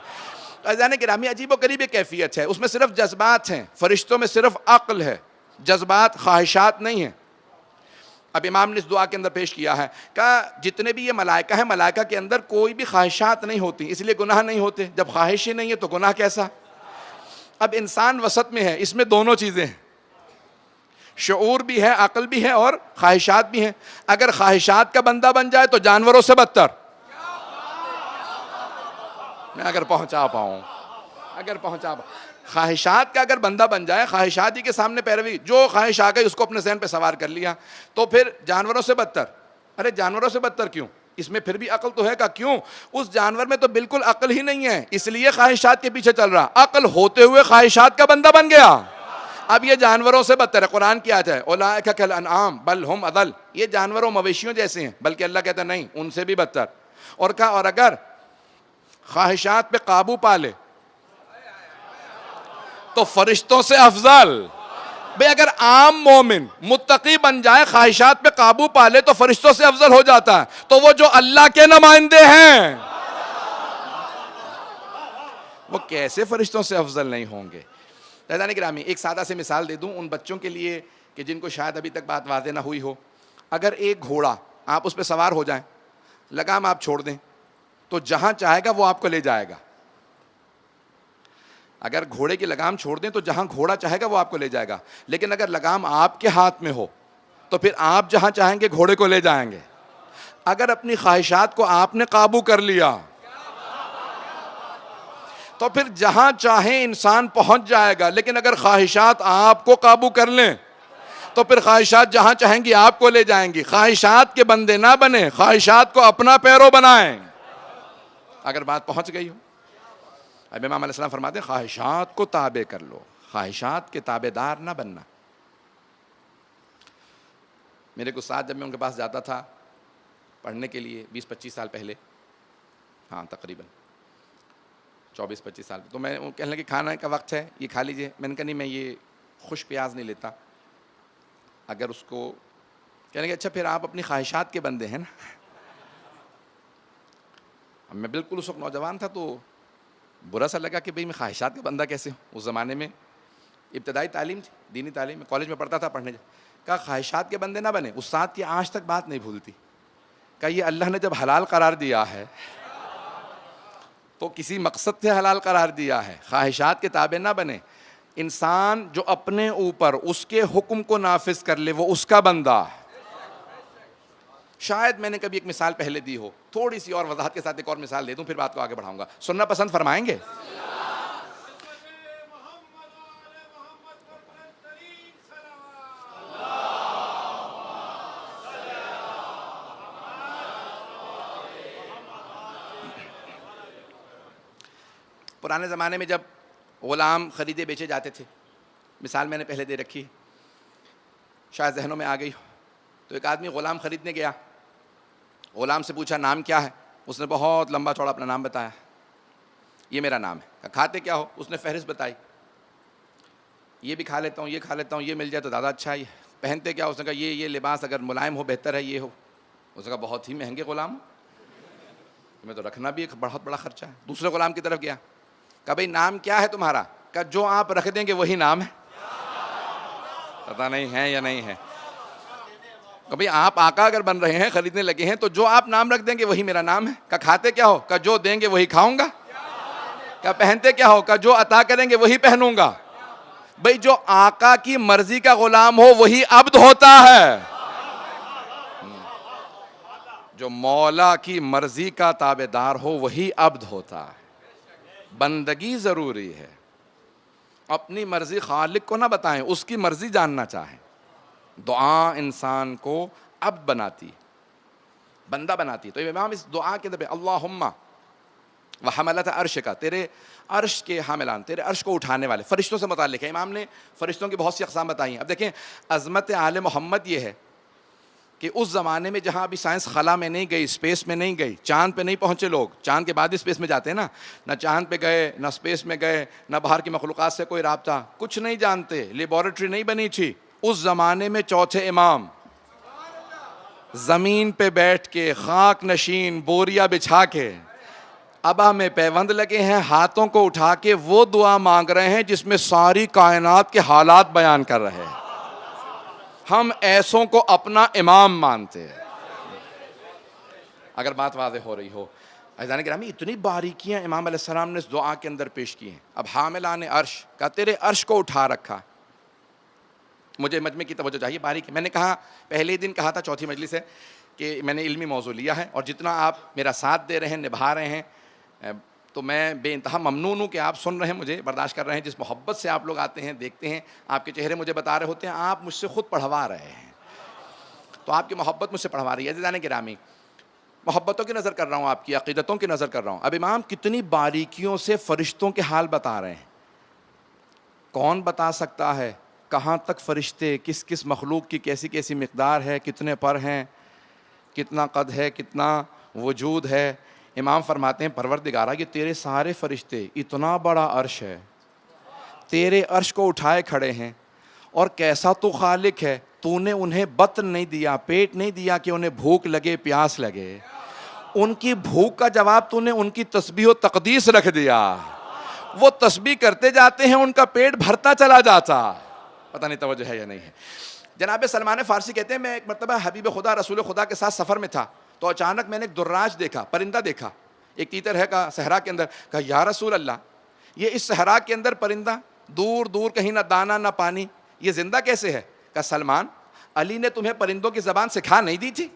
عزیزان گرامی عجیب و غریب کیفیت ہے, اس میں صرف جذبات ہیں, فرشتوں میں صرف عقل ہے, جذبات خواہشات نہیں ہیں. اب امام نے اس دعا کے اندر پیش کیا ہے کہ جتنے بھی یہ ملائکہ ہیں, ملائکہ کے اندر کوئی بھی خواہشات نہیں ہوتی, اس لیے گناہ نہیں ہوتے. جب خواہش ہی نہیں ہے تو گناہ کیسا؟ اب انسان وسط میں ہے, اس میں دونوں چیزیں ہیں, شعور بھی ہے, عقل بھی ہے اور خواہشات بھی ہیں. اگر خواہشات کا بندہ بن جائے تو جانوروں سے بدتر. میں اگر پہنچا پاؤں خواہشات کا اگر بندہ بن جائے, خواہشات ہی کے سامنے پیروی, جو خواہش آ گئی اس کو اپنے ذہن پہ سوار کر لیا, تو پھر جانوروں سے بدتر. ارے جانوروں سے بدتر کیوں؟ اس میں پھر بھی عقل تو ہے. کا کیوں؟ اس جانور میں تو بالکل عقل ہی نہیں ہے, اس لیے خواہشات کے پیچھے چل رہا. عقل ہوتے ہوئے خواہشات کا بندہ بن گیا. اب یہ جانوروں سے بدتر ہے. قرآن کی آیت ہے اولئک کالانعام بل ہم اضل, یہ جانوروں مویشیوں جیسے ہیں, بلکہ اللہ کہتا ہے نہیں, ان سے بھی بدتر. اور کہا اور اگر خواہشات پہ قابو پا لے تو فرشتوں سے افضل. بھئی اگر عام مومن متقی بن جائے, خواہشات پہ قابو پا لے تو فرشتوں سے افضل ہو جاتا ہے. تو وہ جو اللہ کے نمائندے ہیں وہ کیسے فرشتوں سے افضل نہیں ہوں گے؟ عزیزان گرامی ایک سادہ سی مثال دے دوں ان بچوں کے لیے کہ جن کو شاید ابھی تک بات واضح نہ ہوئی ہو. اگر ایک گھوڑا, آپ اس پہ سوار ہو جائیں, لگام آپ چھوڑ دیں تو جہاں چاہے گا وہ آپ کو لے جائے گا. اگر گھوڑے کی لگام چھوڑ دیں تو جہاں گھوڑا چاہے گا وہ آپ کو لے جائے گا. لیکن اگر لگام آپ کے ہاتھ میں ہو تو پھر آپ جہاں چاہیں گے گھوڑے کو لے جائیں گے. اگر اپنی خواہشات کو آپ نے قابو کر لیا تو پھر جہاں چاہیں انسان پہنچ جائے گا. لیکن اگر خواہشات آپ کو قابو کر لیں تو پھر خواہشات جہاں چاہیں گی آپ کو لے جائیں گی. خواہشات کے بندے نہ بنیں, خواہشات کو اپنا پیرو بنائیں. اگر بات پہنچ گئی ہو, اب امام علیہ السلام فرماتے ہیں خواہشات کو تابع کر لو, خواہشات کے تابع دار نہ بننا. میرے کو ساتھ جب میں ان کے پاس جاتا تھا پڑھنے کے لیے 20-25 سال پہلے, ہاں تقریباً 24-25 سال, تو میں کہنے لگے کھانا کا وقت ہے یہ کھا لیجئے. میں نے کہا نہیں میں یہ خشک پیاز نہیں لیتا. اگر اس کو کہنے لگے اچھا پھر آپ اپنی خواہشات کے بندے ہیں نا. اب میں بالکل اس وقت نوجوان تھا تو برا سا لگا کہ بھئی میں خواہشات کا بندہ کیسے ہوں. اس زمانے میں ابتدائی تعلیم تھی, دینی تعلیم, میں کالج میں پڑھتا تھا پڑھنے. کہا خواہشات کے بندے نہ بنے. استاد کی آج تک بات نہیں بھولتی. کہا یہ اللہ نے جب حلال قرار دیا ہے تو کسی مقصد سے حلال قرار دیا ہے. خواہشات کے تابع نہ بنے. انسان جو اپنے اوپر اس کے حکم کو نافذ کر لے وہ اس کا بندہ. شاید میں نے کبھی ایک مثال پہلے دی ہو, تھوڑی سی اور وضاحت کے ساتھ ایک اور مثال دے دوں پھر بات کو آگے بڑھاؤں گا. سننا پسند فرمائیں گے؟ پرانے زمانے میں جب غلام خریدے بیچے جاتے تھے, مثال میں نے پہلے دے رکھی, شاید ذہنوں میں آ گئی. تو ایک آدمی غلام خریدنے گیا, غلام سے پوچھا نام کیا ہے؟ اس نے بہت لمبا چوڑا اپنا نام بتایا. یہ میرا نام ہے. کھاتے کیا ہو؟ اس نے فہرست بتائی. یہ بھی کھا لیتا ہوں, یہ کھا لیتا ہوں, یہ مل جائے تو زیادہ اچھا ہے. پہنتے کیا؟ اس نے کہا یہ لباس اگر ملائم ہو بہتر ہے, یہ ہو. اس نے کہا بہت ہی مہنگے غلام, میں تو رکھنا بھی ایک بہت بڑا خرچہ ہے. دوسرے غلام کی طرف گیا, کہا بھئی نام کیا ہے تمہارا؟ کہا جو آپ رکھ دیں گے وہی نام ہے. پتہ نہیں ہے یا نہیں ہے. کبھی آپ آقا اگر بن رہے ہیں, خریدنے لگے ہیں, تو جو آپ نام رکھ دیں گے وہی میرا نام ہے. کہا کھاتے کیا ہو؟ کہا جو دیں گے وہی کھاؤں گا. کہا پہنتے کیا ہو؟ کہا جو عطا کریں گے وہی پہنوں گا. بھئی جو آقا کی مرضی کا غلام ہو وہی عبد ہوتا ہے. جو مولا کی مرضی کا تابع دار ہو وہی عبد ہوتا ہے. بندگی ضروری ہے. اپنی مرضی خالق کو نہ بتائیں, اس کی مرضی جاننا چاہیں. دعا انسان کو عبد بناتی, بندہ بناتی. تو امام اس دعا کے اندر اللہم وحملۃ عرش کا, تیرے عرش کے حاملان, تیرے عرش کو اٹھانے والے, فرشتوں سے متعلق ہے. امام نے فرشتوں کی بہت سی اقسام بتائی ہیں. اب دیکھیں عظمت آل محمد یہ ہے کہ اس زمانے میں جہاں ابھی سائنس خلا میں نہیں گئی, اسپیس میں نہیں گئی, چاند پہ نہیں پہنچے لوگ, چاند کے بعد ہی اسپیس میں جاتے ہیں نا, نہ چاند پہ گئے, نہ اسپیس میں گئے, نہ باہر کی مخلوقات سے کوئی رابطہ, کچھ نہیں جانتے, لیبارٹری نہیں بنی تھی. اس زمانے میں چوتھے امام زمین پہ بیٹھ کے خاک نشین بوریا بچھا کے ابا میں پیوند لگے ہیں, ہاتھوں کو اٹھا کے وہ دعا مانگ رہے ہیں جس میں ساری کائنات کے حالات بیان کر رہے ہیں. ہم ایسوں کو اپنا امام مانتے ہیں. اگر بات واضح ہو رہی ہو. عزیزان گرامی, اتنی باریکیاں امام علیہ السلام نے اس دعا کے اندر پیش کی ہیں. اب حاملان عرش کا, تیرے عرش کو اٹھا رکھا. مجھے مجمع کی توجہ چاہیے باریکی. میں نے کہا پہلے دن کہا تھا, چوتھی مجلس ہے, کہ میں نے علمی موضوع لیا ہے اور جتنا آپ میرا ساتھ دے رہے ہیں, نبھا رہے ہیں, تو میں بے انتہا ممنون ہوں کہ آپ سن رہے ہیں, مجھے برداشت کر رہے ہیں. جس محبت سے آپ لوگ آتے ہیں, دیکھتے ہیں, آپ کے چہرے مجھے بتا رہے ہوتے ہیں, آپ مجھ سے خود پڑھوا رہے ہیں, تو آپ کی محبت مجھ سے پڑھوا رہی ہے. عزیزان گرامی, محبتوں کی نظر کر رہا ہوں, آپ کی عقیدتوں کی نظر کر رہا ہوں. اب امام کتنی باریکیوں سے فرشتوں کے حال بتا رہے ہیں. کون بتا سکتا ہے کہاں تک فرشتے, کس کس مخلوق کی کیسی کیسی مقدار ہے, کتنے پر ہیں, کتنا قد ہے, کتنا وجود ہے. امام فرماتے ہیں پروردگارا یہ تیرے سارے فرشتے, اتنا بڑا عرش ہے, تیرے عرش کو اٹھائے کھڑے ہیں, اور کیسا تو خالق ہے, تو نے انہیں بطن نہیں دیا, پیٹ نہیں دیا کہ انہیں بھوک لگے, پیاس لگے. ان کی بھوک کا جواب تو نے ان کی تسبیح و تقدیس رکھ دیا. وہ تسبیح کرتے جاتے ہیں, ان کا پیٹ بھرتا چلا جاتا. پتہ نہیں توجہ ہے یا نہیں ہے. جناب سلمان فارسی کہتے ہیں میں ایک مرتبہ حبیب خدا رسول خدا کے ساتھ سفر میں تھا, تو اچانک میں نے ایک دراج دیکھا, پرندہ دیکھا, ایک تیتر ہے کا صحرا کے اندر. کہا یا رسول اللہ, یہ اس صحرا کے اندر پرندہ, دور دور کہیں نہ دانا نہ پانی, یہ زندہ کیسے ہے؟ کہا سلمان, علی نے تمہیں پرندوں کی زبان سکھا نہیں دی تھی؟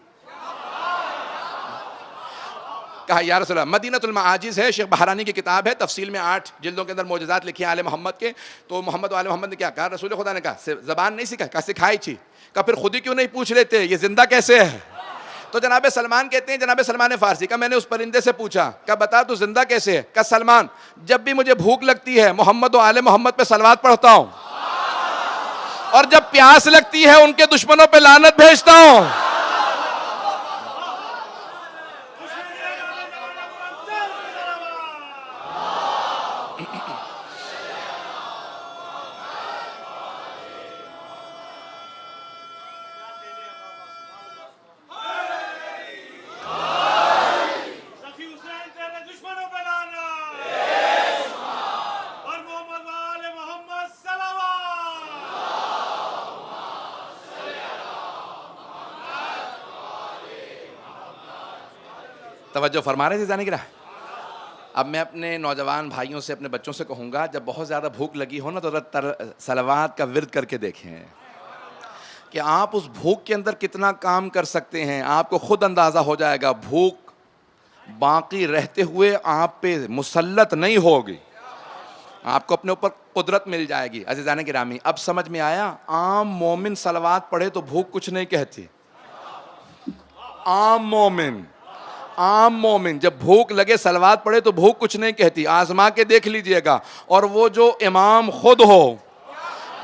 کہا یا رسول اللہ, مدینۃ المعاجز ہے, شیخ بہرانی کی کتاب ہے, تفصیل میں 8 جلدوں کے اندر معجزات لکھی ہیں آل محمد کے. تو محمد و آل محمد نے کیا کہا؟ رسول خدا نے کہا زبان نہیں سکھا؟ کہا سکھائی تھی. کہا پھر خود ہی کیوں نہیں پوچھ لیتے یہ زندہ کیسے ہے؟ تو جناب سلمان کہتے ہیں, جناب سلمان فارسی کا, میں نے اس پرندے سے پوچھا, کہا بتا تو زندہ کیسے ہے؟ کہا سلمان, جب بھی مجھے بھوک لگتی ہے محمد و آل محمد پہ صلوات پڑھتا ہوں, اور جب پیاس لگتی ہے ان کے دشمنوں پہ لعنت بھیجتا ہوں. توجہ فرما رہے تھے جانے گرا. اب میں اپنے نوجوان بھائیوں سے, اپنے بچوں سے کہوں گا, جب بہت زیادہ بھوک لگی ہو نا تو صلوات کا ورد کر کے دیکھیں کہ آپ اس بھوک کے اندر کتنا کام کر سکتے ہیں. آپ کو خود اندازہ ہو جائے گا, بھوک باقی رہتے ہوئے آپ پہ مسلط نہیں ہوگی, آپ کو اپنے اوپر قدرت مل جائے گی. عزیزان گرامی, اب سمجھ میں آیا, عام مومن صلوات پڑھے تو بھوک کچھ نہیں کہتی. عام مومن جب بھوک لگے صلوات پڑھے تو بھوک کچھ نہیں کہتی. آزما کے دیکھ لیجئے گا. اور وہ جو امام خود ہو,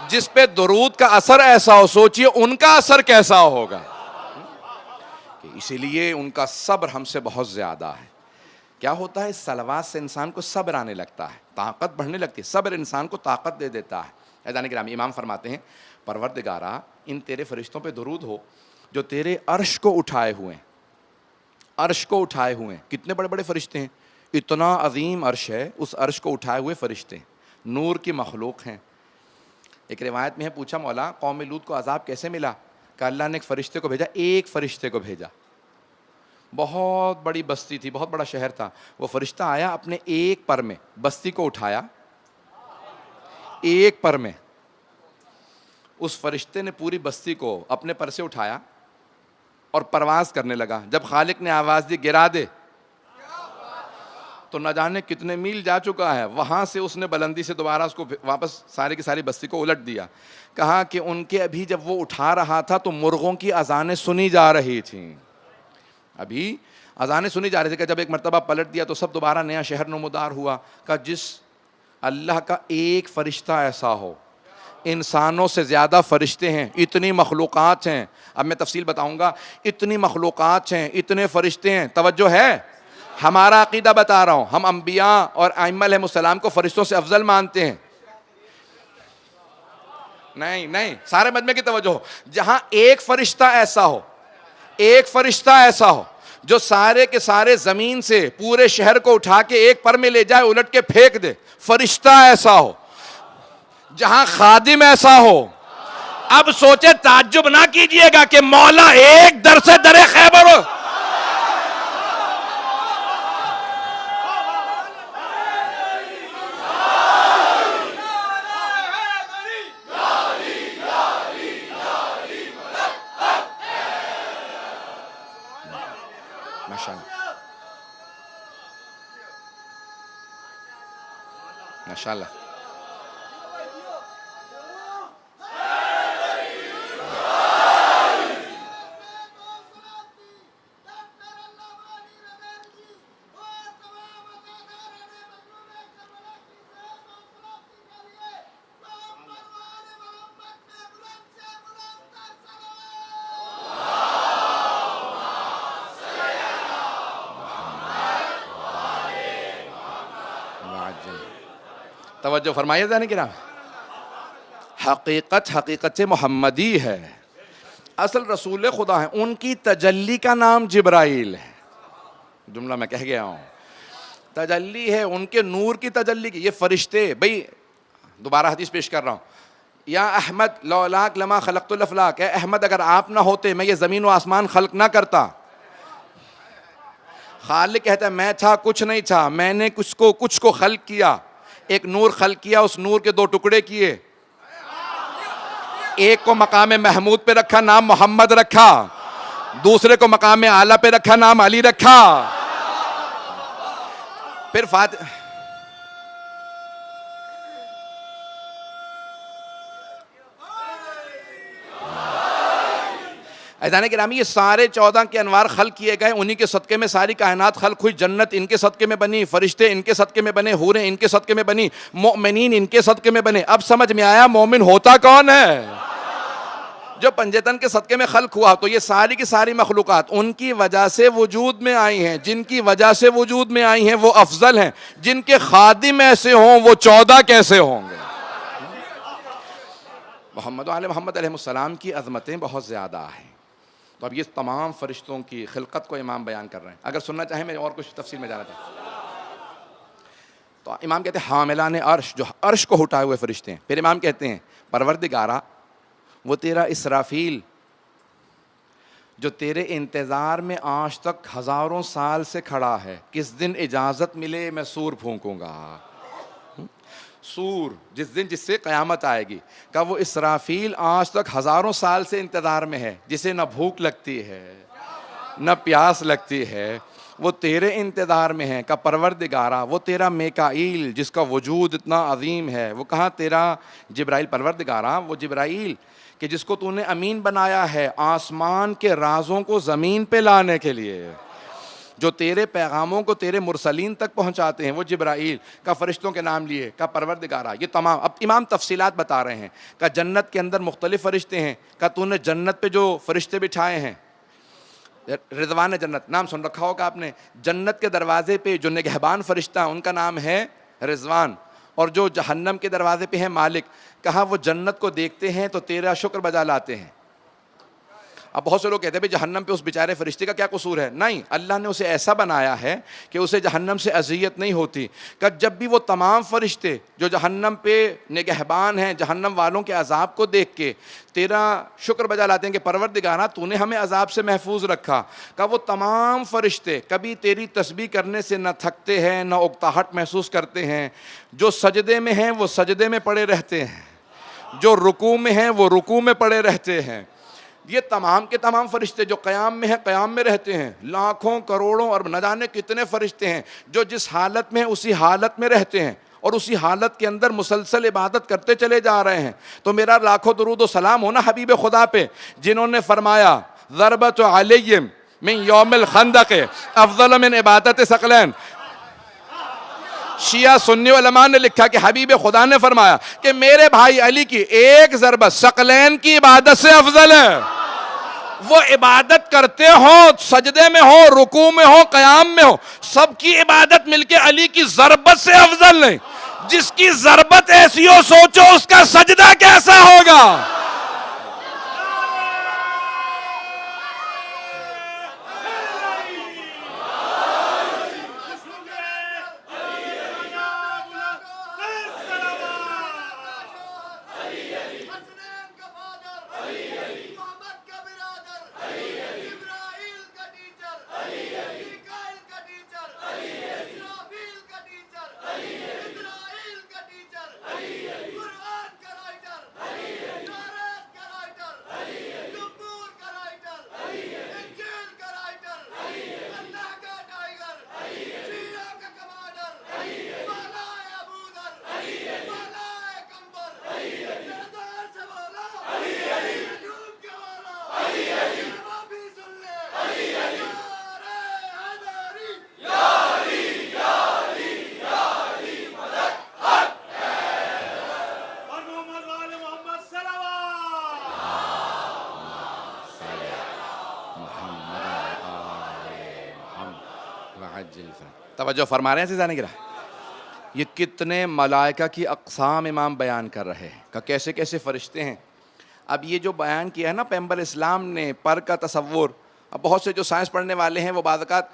جس پہ درود کا اثر ایسا ہو, سوچئے ان کا اثر کیسا ہوگا. اسی لیے ان کا صبر ہم سے بہت زیادہ ہے. کیا ہوتا ہے, صلوات سے انسان کو صبر آنے لگتا ہے, طاقت بڑھنے لگتی ہے. صبر انسان کو طاقت دے دیتا ہے. عزیزان گرامی, امام فرماتے ہیں پروردگارا ان تیرے فرشتوں پہ درود ہو جو تیرے عرش کو اٹھائے ہوئے ہیں. عرش کو اٹھائے ہوئے ہیں, کتنے بڑے بڑے فرشتے ہیں, اتنا عظیم عرش ہے, اس عرش کو اٹھائے ہوئے فرشتے ہیں, نور کی مخلوق ہیں. ایک روایت میں ہے, پوچھا مولا قوم لوط کو عذاب کیسے ملا؟ کہ اللہ نے ایک فرشتے کو بھیجا, ایک فرشتے کو بھیجا. بہت بڑی بستی تھی, بہت بڑا شہر تھا. وہ فرشتہ آیا, اپنے ایک پر میں بستی کو اٹھایا, ایک پر میں. اس فرشتے نے پوری بستی کو اپنے پر سے اٹھایا, اور پرواز کرنے لگا. جب خالق نے آواز دی گرا دے تو نہ جانے کتنے میل جا چکا ہے. وہاں سے اس نے بلندی سے دوبارہ اس کو واپس سارے کی ساری بستی کو الٹ دیا. کہا کہ ان کے ابھی جب وہ اٹھا رہا تھا تو مرغوں کی اذانیں سنی جا رہی تھیں. ابھی اذانیں سنی جا رہی تھی کہ جب ایک مرتبہ پلٹ دیا تو سب دوبارہ نیا شہر نمودار ہوا. کہ جس اللہ کا ایک فرشتہ ایسا ہو, انسانوں سے زیادہ فرشتے ہیں, اتنی مخلوقات ہیں. اب میں تفصیل بتاؤں گا. اتنی مخلوقات ہیں, اتنے فرشتے ہیں. توجہ ہے, ہمارا عقیدہ بتا رہا ہوں. ہم انبیاء اور ائمہ علیہم السلام کو فرشتوں سے افضل مانتے ہیں. نہیں, سارے مجمع کی توجہ ہو. جہاں ایک فرشتہ ایسا ہو, ایک فرشتہ ایسا ہو جو سارے کے سارے زمین سے پورے شہر کو اٹھا کے ایک پر میں لے جائے, الٹ کے پھینک دے, فرشتہ ایسا ہو. جہاں خادم ایسا ہو. اب سوچے, تعجب نہ کیجئے گا کہ مولا ایک در سے در خیبر ہو. ماشاءاللہ. توجہ فرمائیے ذہن کرام. حقیقت محمدی ہے. اصل رسول خدا ہے, ان کی تجلی کا نام جبرائیل ہے. جملہ میں کہہ گیا ہوں, تجلی ہے ان کے نور کی تجلی کی. یہ فرشتے, بھئی دوبارہ حدیث پیش کر رہا ہوں. یا احمد لولاک لما خلقت الافلاک, اے احمد اگر آپ نہ ہوتے میں یہ زمین و آسمان خلق نہ کرتا. خالق کہتا ہے میں تھا, کچھ نہیں تھا, میں نے کچھ کو خلق کیا. ایک نور خلق کیا, اس نور کے دو ٹکڑے کیے. ایک کو مقام محمود پہ رکھا, نام محمد رکھا. دوسرے کو مقام اعلیٰ پہ رکھا, نام علی رکھا. پھر ایدان گرامی یہ سارے 14 کے انوار خلق کیے گئے, انہی کے صدقے میں ساری کائنات خلق ہوئی. جنت ان کے صدقے میں بنی, فرشتے ان کے صدقے میں بنے, حوریں ان کے صدقے میں بنی, مؤمنین ان کے صدقے میں بنے. اب سمجھ میں آیا مومن ہوتا کون ہے؟ جو پنجتن کے صدقے میں خلق ہوا. تو یہ ساری کی ساری مخلوقات ان کی وجہ سے وجود میں آئی ہیں. جن کی وجہ سے وجود میں آئی ہیں وہ افضل ہیں. جن کے خادم ایسے ہوں وہ 14 کیسے ہوں گے؟ محمد و آل محمد علیہ السلام کی عظمتیں بہت زیادہ ہیں. تو اب یہ تمام فرشتوں کی خلقت کو امام بیان کر رہے ہیں. اگر سننا چاہیں میں اور کچھ تفصیل میں جانا چاہتا. تو امام کہتے ہیں حاملان عرش, جو عرش کو اٹھائے ہوئے فرشتے ہیں. پھر امام کہتے ہیں پروردگارا وہ تیرا اسرافیل جو تیرے انتظار میں آج تک ہزاروں سال سے کھڑا ہے, کس دن اجازت ملے میں سور پھونکوں گا. سور جس دن, جس سے قیامت آئے گی. کہ وہ اسرافیل آج تک ہزاروں سال سے انتظار میں ہے, جسے نہ بھوک لگتی ہے نہ پیاس لگتی ہے, وہ تیرے انتظار میں ہے. کہ پروردگارا وہ تیرا میکائیل جس کا وجود اتنا عظیم ہے. وہ کہاں تیرا جبرائیل. پروردگارا وہ جبرائیل کہ جس کو تو نے امین بنایا ہے آسمان کے رازوں کو زمین پہ لانے کے لیے, جو تیرے پیغاموں کو تیرے مرسلین تک پہنچاتے ہیں, وہ جبرائیل. کا فرشتوں کے نام لیے. کا پروردگارا یہ تمام. اب امام تفصیلات بتا رہے ہیں. کا جنت کے اندر مختلف فرشتے ہیں. کا تو نے جنت پہ جو فرشتے بٹھائے ہیں, رضوان جنت نام سن رکھا ہوگا آپ نے. جنت کے دروازے پہ جو نگہبان فرشتہ ان کا نام ہے رضوان, اور جو جہنم کے دروازے پہ ہے مالک. کہا وہ جنت کو دیکھتے ہیں تو تیرا شکر بجا لاتے ہیں. اب بہت سے لوگ کہتے ہیں بھائی جہنم پہ اس بیچارے فرشتے کا کیا قصور ہے. نہیں, اللہ نے اسے ایسا بنایا ہے کہ اسے جہنم سے اذیت نہیں ہوتی. کہ جب بھی وہ تمام فرشتے جو جہنم پہ نگہبان ہیں, جہنم والوں کے عذاب کو دیکھ کے تیرا شکر بجا لاتے ہیں کہ پروردگارا تو نے ہمیں عذاب سے محفوظ رکھا. کہ وہ تمام فرشتے کبھی تیری تسبیح کرنے سے نہ تھکتے ہیں نہ اکتاہٹ محسوس کرتے ہیں. جو سجدے میں ہیں وہ سجدے میں پڑے رہتے ہیں, جو رکوع میں ہیں وہ رکوع میں پڑے رہتے ہیں. یہ تمام کے تمام فرشتے جو قیام میں ہیں، قیام میں رہتے ہیں، لاکھوں کروڑوں اور نہ جانے کتنے فرشتے ہیں جو جس حالت میں اسی حالت میں رہتے ہیں اور اسی حالت کے اندر مسلسل عبادت کرتے چلے جا رہے ہیں. تو میرا لاکھوں درود و سلام ہونا حبیب خدا پہ، جنہوں نے فرمایا ضربت علیہم من یوم الخندق افضل من عبادت ثقلین. شیعہ سنی علماء نے لکھا کہ حبیب خدا نے فرمایا کہ میرے بھائی علی کی ایک ضربت ثقلین کی عبادت سے افضل ہے. وہ عبادت کرتے ہوں، سجدے میں ہو، رکوع میں ہو، قیام میں ہو، سب کی عبادت مل کے علی کی ضربت سے افضل نہیں. جس کی ضربت ایسی ہو سوچو اس کا سجدہ کیسا ہوگا. توجہ فرما رہے ہیں عزیزان گرامی. یہ کتنے ملائکہ کی اقسام امام بیان کر رہے ہیں کہ کیسے کیسے فرشتے ہیں. اب یہ جو بیان کیا ہے نا پیغمبر اسلام نے پر کا تصور، اب بہت سے جو سائنس پڑھنے والے ہیں وہ بعض اوقات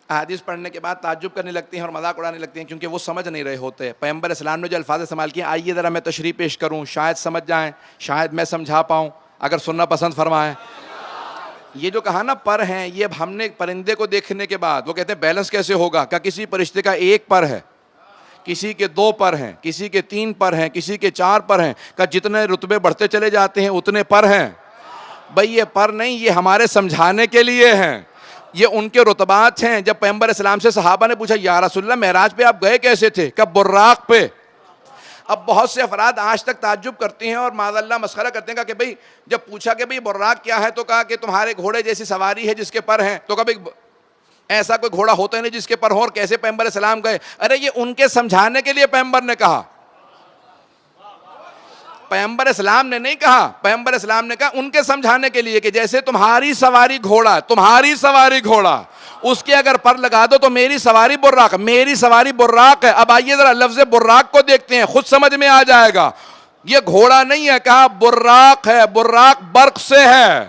احادیث پڑھنے کے بعد تعجب کرنے لگتے ہیں اور مذاق اڑانے لگتے ہیں کیونکہ وہ سمجھ نہیں رہے ہوتے. پیغمبر اسلام نے جو الفاظ استعمال کیے، آئیے ذرا میں تشریح پیش کروں، شاید سمجھ جائیں، شاید میں سمجھا پاؤں، اگر سننا پسند فرمائیں. یہ جو کہا نا پر ہیں، یہ ہم نے پرندے کو دیکھنے کے بعد وہ کہتے ہیں بیلنس کیسے ہوگا کہ کسی فرشتے کا ایک پر ہے، کسی کے 2 پر ہیں، کسی کے 3 پر ہیں، کسی کے 4 پر ہیں، کہ جتنے رتبے بڑھتے چلے جاتے ہیں اتنے پر ہیں. بھئی یہ پر نہیں، یہ ہمارے سمجھانے کے لیے ہیں، یہ ان کے رتبات ہیں. جب پیغمبر اسلام سے صحابہ نے پوچھا یا رسول اللہ معراج پہ آپ گئے کیسے تھے؟ کہ براق پہ. اب بہت سے افراد آج تک تعجب کرتے ہیں اور معاذ اللہ مسخرہ کرتے ہیں کہ بھئی جب پوچھا کہ بھئی براق کیا ہے تو کہا کہ تمہارے گھوڑے جیسی سواری ہے جس کے پر ہیں. تو کہا بھئی ایسا کوئی گھوڑا ہوتا ہی نہیں جس کے پر ہوں، اور کیسے پیغمبر اسلام گئے؟ ارے یہ ان کے سمجھانے کے لیے پیغمبر نے کہا، پیغمبر اسلام نے نہیں کہا. پیغمبر اسلام نے کہا ان کے سمجھانے کے لیے کہ جیسے تمہاری سواری گھوڑا، تمہاری سواری گھوڑا، اس کے اگر پر لگا دو تو میری سواری براق، میری سواری براق ہے. اب آئیے ذرا لفظ براق کو دیکھتے ہیں، خود سمجھ میں آ جائے گا. یہ گھوڑا نہیں ہے، کہا براق ہے. براق برق سے ہے،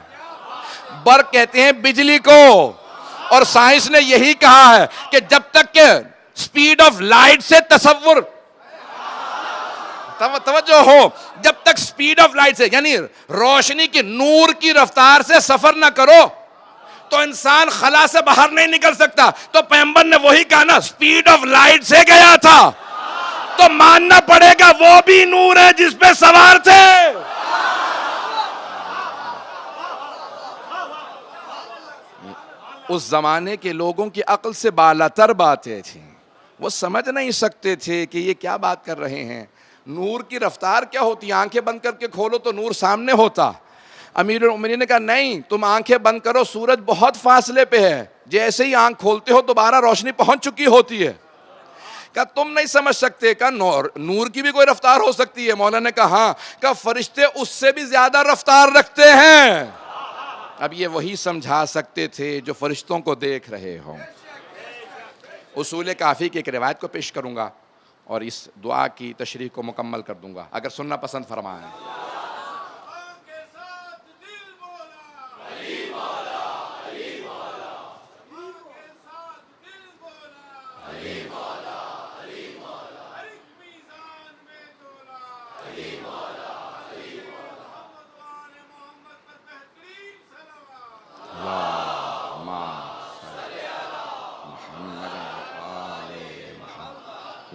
برق کہتے ہیں بجلی کو. اور سائنس نے یہی کہا ہے کہ جب تک کہ سپیڈ آف لائٹ سے تصور، توجہ ہو، جب تک سپیڈ آف لائٹ سے یعنی روشنی کی، نور کی رفتار سے سفر نہ کرو تو انسان خلا سے باہر نہیں نکل سکتا. تو پیغمبر نے وہی کہا نا، سپیڈ آف لائٹ سے گیا تھا تو ماننا پڑے گا وہ بھی نور ہے جس پہ سوار تھے. اس زمانے کے لوگوں کی عقل سے بالاتر باتیں تھیں، وہ سمجھ نہیں سکتے تھے کہ یہ کیا بات کر رہے ہیں. نور کی رفتار کیا ہوتی ہے؟ آنکھیں بند کر کے کھولو تو نور سامنے ہوتا. امیر المومنین نے کہا نہیں، تم آنکھیں بند کرو، سورج بہت فاصلے پہ ہے، جیسے ہی آنکھ کھولتے ہو دوبارہ روشنی پہنچ چکی ہوتی ہے. کہا تم نہیں سمجھ سکتے. کہا نور کی بھی کوئی رفتار ہو سکتی ہے. مولانا نے کہا ہاں. کہا فرشتے اس سے بھی زیادہ رفتار رکھتے ہیں. اب یہ وہی سمجھا سکتے تھے جو فرشتوں کو دیکھ رہے ہوں. اصول کافی کی ایک روایت کو پیش کروں گا اور اس دعا کی تشریح کو مکمل کر دوں گا، اگر سننا پسند فرمائیں.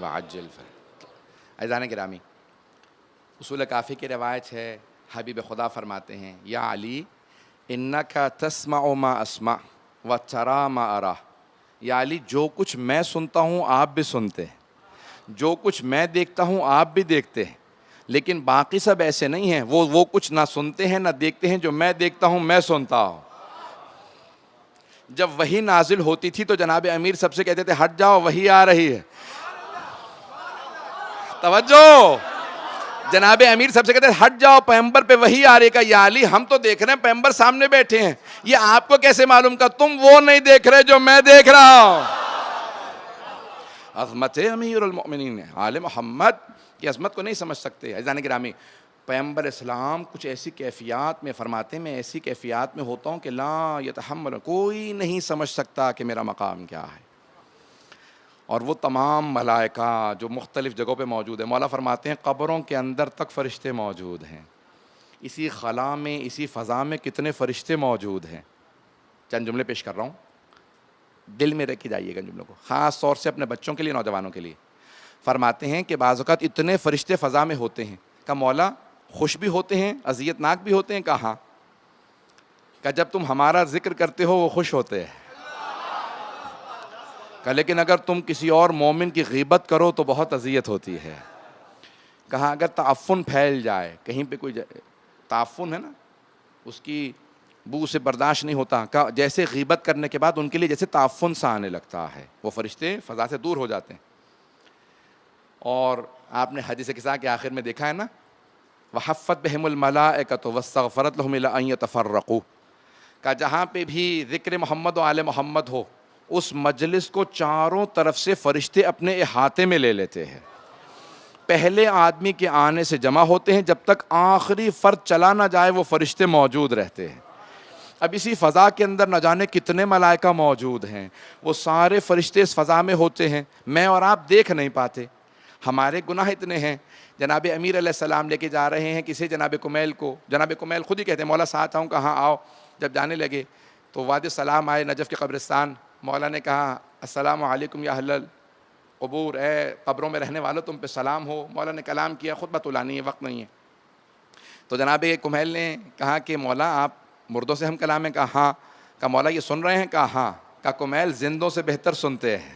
وعجل عزیزان گرامی، اصول کافی کی روایت ہے، حبیب خدا فرماتے ہیں یا علی انکا تسمع ما اسمع و ترا ما ارا، یا علی جو کچھ میں سنتا ہوں آپ بھی سنتے ہیں، جو کچھ میں دیکھتا ہوں آپ بھی دیکھتے ہیں، لیکن باقی سب ایسے نہیں ہیں، وہ کچھ نہ سنتے ہیں نہ دیکھتے ہیں جو میں دیکھتا ہوں میں سنتا ہوں۔ جب وحی نازل ہوتی تھی تو جناب امیر سب سے کہتے تھے ہٹ جاؤ وحی آ رہی ہے، توجہ، جناب امیر سب سے کہتے ہیں ہٹ جاؤ پیغمبر پہ وحی آ رہی ہے۔ کہ یا علی ہم تو دیکھ رہے ہیں پیغمبر سامنے بیٹھے ہیں، یہ آپ کو کیسے معلوم؟ کا تم وہ نہیں دیکھ رہے جو میں دیکھ رہا ہوں۔ عظمت امیر المؤمنین آل محمد کی عظمت کو نہیں سمجھ سکتے۔ عزیزان گرامی، پیغمبر اسلام کچھ ایسی کیفیات میں فرماتے ہیں، میں ایسی کیفیات میں ہوتا ہوں کہ لا یتحمل، کوئی نہیں سمجھ سکتا کہ میرا مقام کیا ہے۔ اور وہ تمام ملائکہ جو مختلف جگہوں پہ موجود ہیں، مولا فرماتے ہیں قبروں کے اندر تک فرشتے موجود ہیں، اسی خلا میں اسی فضا میں کتنے فرشتے موجود ہیں۔ چند جملے پیش کر رہا ہوں، دل میں رکھ کے جائیے گا جملوں کو، خاص طور سے اپنے بچوں کے لیے، نوجوانوں کے لیے۔ فرماتے ہیں کہ بعض اوقات اتنے فرشتے فضا میں ہوتے ہیں کہ مولا خوش بھی ہوتے ہیں اذیت ناک بھی ہوتے ہیں، کہاں کہ جب تم ہمارا ذکر کرتے ہو وہ خوش ہوتے ہیں، کہ لیکن اگر تم کسی اور مومن کی غیبت کرو تو بہت اذیت ہوتی ہے۔ کہا اگر تعفن پھیل جائے کہیں پہ، کوئی تعفن ہے نا، اس کی بو سے برداشت نہیں ہوتا، کہ جیسے غیبت کرنے کے بعد ان کے لیے جیسے تعفن سا آنے لگتا ہے، وہ فرشتے فضا سے دور ہو جاتے ہیں۔ اور آپ نے حدیث قصہ کے آخر میں دیکھا ہے نا، وحفت بہم الملائکۃ واستغفرت لہم الا ان یتفرقوا، کہ جہاں پہ بھی ذکر محمد و آل محمد ہو اس مجلس کو چاروں طرف سے فرشتے اپنے احاطے میں لے لیتے ہیں، پہلے آدمی کے آنے سے جمع ہوتے ہیں، جب تک آخری فرد چلا نہ جائے وہ فرشتے موجود رہتے ہیں۔ اب اسی فضا کے اندر نہ جانے کتنے ملائکہ موجود ہیں، وہ سارے فرشتے اس فضا میں ہوتے ہیں، میں اور آپ دیکھ نہیں پاتے، ہمارے گناہ اتنے ہیں۔ جناب امیر علیہ السلام لے کے جا رہے ہیں کسی جناب کمیل کو، جناب کمیل خود ہی کہتے ہیں مولا ساتھ آؤں، کہاں آؤ، جب جانے لگے تو وادی السلام آئے، نجف کے قبرستان، مولا نے کہا السلام علیکم یا اہل القبور، اے قبروں میں رہنے والوں تم پہ سلام ہو۔ مولا نے کلام کیا، خطبہ تلانی ہے، وقت نہیں ہے، تو جناب کمیل نے کہا کہ مولا آپ مردوں سے ہم کلام ہیں؟ کہا ہاں۔ کہا مولا یہ سن رہے ہیں؟ کہا ہاں۔ کہا کمیل زندوں سے بہتر سنتے ہیں،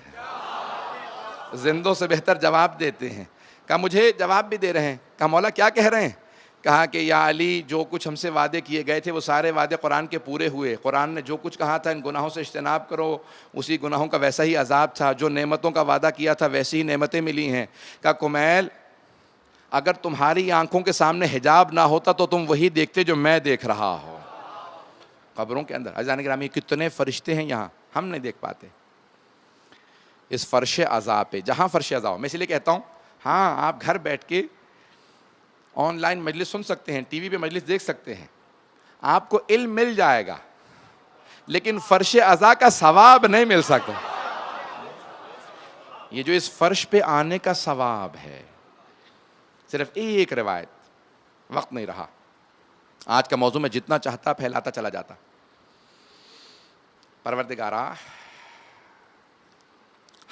زندوں سے بہتر جواب دیتے ہیں۔ کہا مجھے جواب بھی دے رہے ہیں۔ کہا مولا کیا کہہ رہے ہیں؟ کہا کہ یا علی جو کچھ ہم سے وعدے کیے گئے تھے وہ سارے وعدے قرآن کے پورے ہوئے، قرآن نے جو کچھ کہا تھا ان گناہوں سے اجتناب کرو، اسی گناہوں کا ویسا ہی عذاب تھا، جو نعمتوں کا وعدہ کیا تھا ویسی ہی نعمتیں ملی ہیں۔ کہا کمیل اگر تمہاری آنکھوں کے سامنے حجاب نہ ہوتا تو تم وہی دیکھتے جو میں دیکھ رہا ہوں قبروں کے اندر۔ عزیزان گرامی کتنے فرشتے ہیں یہاں، ہم نہیں دیکھ پاتے اس فرش عذاب پہ، جہاں فرش عذاب۔ میں اس لیے کہتا ہوں ہاں آپ گھر بیٹھ کے آن لائن مجلس سن سکتے ہیں، ٹی وی پہ مجلس دیکھ سکتے ہیں، آپ کو علم مل جائے گا، لیکن فرش عذا کا ثواب نہیں مل سکتا۔ یہ جو اس فرش پہ آنے کا ثواب ہے، صرف ایک روایت، وقت نہیں رہا، آج کا موضوع میں جتنا چاہتا پھیلاتا چلا جاتا۔ پروردگارا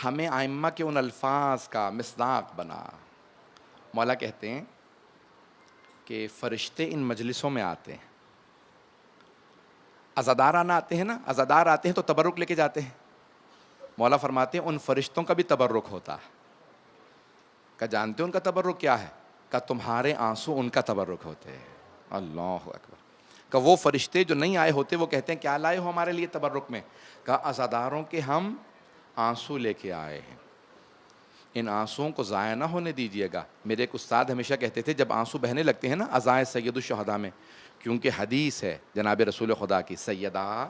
ہمیں ائمہ کے ان الفاظ کا مصداق بنا۔ مولا کہتے ہیں کہ فرشتے ان مجلسوں میں آتے ہیں، عزادارانہ آتے ہیں نا، عزادار آتے ہیں تو تبرک لے کے جاتے ہیں، مولا فرماتے ہیں ان فرشتوں کا بھی تبرک ہوتا ہے۔ کہ جانتے ہیں ان کا تبرک کیا ہے؟ کہ تمہارے آنسو ان کا تبرک ہوتے ہیں۔ اللہ اکبر۔ کہ وہ فرشتے جو نہیں آئے ہوتے وہ کہتے ہیں کیا لائے ہو ہمارے لیے تبرک میں؟ کہ عزاداروں کے ہم آنسو لے کے آئے ہیں، ان آنسوؤں کو ضائع نہ ہونے دیجیے گا۔ میرے ایک استاد ہمیشہ کہتے تھے جب آنسو بہنے لگتے ہیں نا عزائے سید الشہداء میں، کیونکہ حدیث ہے جناب رسول خدا کی، سیدہ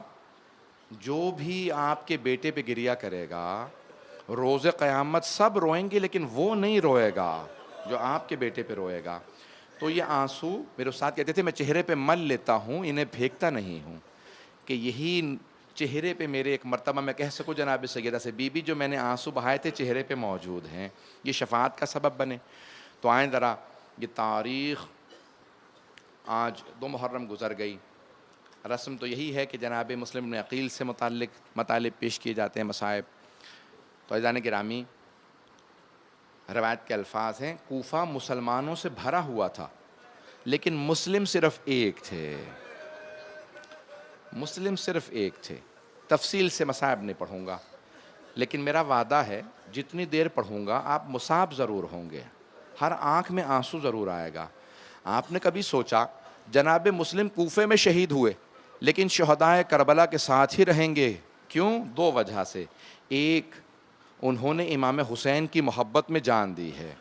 جو بھی آپ کے بیٹے پہ گریا کرے گا روز قیامت سب روئیں گے لیکن وہ نہیں روئے گا جو آپ کے بیٹے پہ روئے گا۔ تو یہ آنسو میرے استاد کہتے تھے میں چہرے پہ مل لیتا ہوں، انہیں پھینکتا نہیں ہوں، کہ یہی چہرے پہ میرے ایک مرتبہ میں کہہ سکوں جناب سیدہ سے بی بی جو میں نے آنسو بہائے تھے چہرے پہ موجود ہیں، یہ شفاعت کا سبب بنے۔ تو آئیں ذرا یہ تاریخ، آج 2 محرم گزر گئی، رسم تو یہی ہے کہ جناب مسلم بن عقیل سے متعلق مطالب پیش کیے جاتے ہیں، مصائب۔ تو عزیزان گرامی روایت کے الفاظ ہیں کوفہ مسلمانوں سے بھرا ہوا تھا لیکن مسلم صرف ایک تھے۔ مسلم صرف ایک تھے. تفصیل سے مصائب نہیں پڑھوں گا, لیکن میرا وعدہ ہے جتنی دیر پڑھوں گا آپ مصاب ضرور ہوں گے, ہر آنکھ میں آنسو ضرور آئے گا. آپ نے کبھی سوچا جناب مسلم کوفے میں شہید ہوئے لیکن شہدائے کربلا کے ساتھ ہی رہیں گے؟ کیوں؟ دو وجہ سے. ایک, انہوں نے امام حسین کی محبت میں جان دی ہے,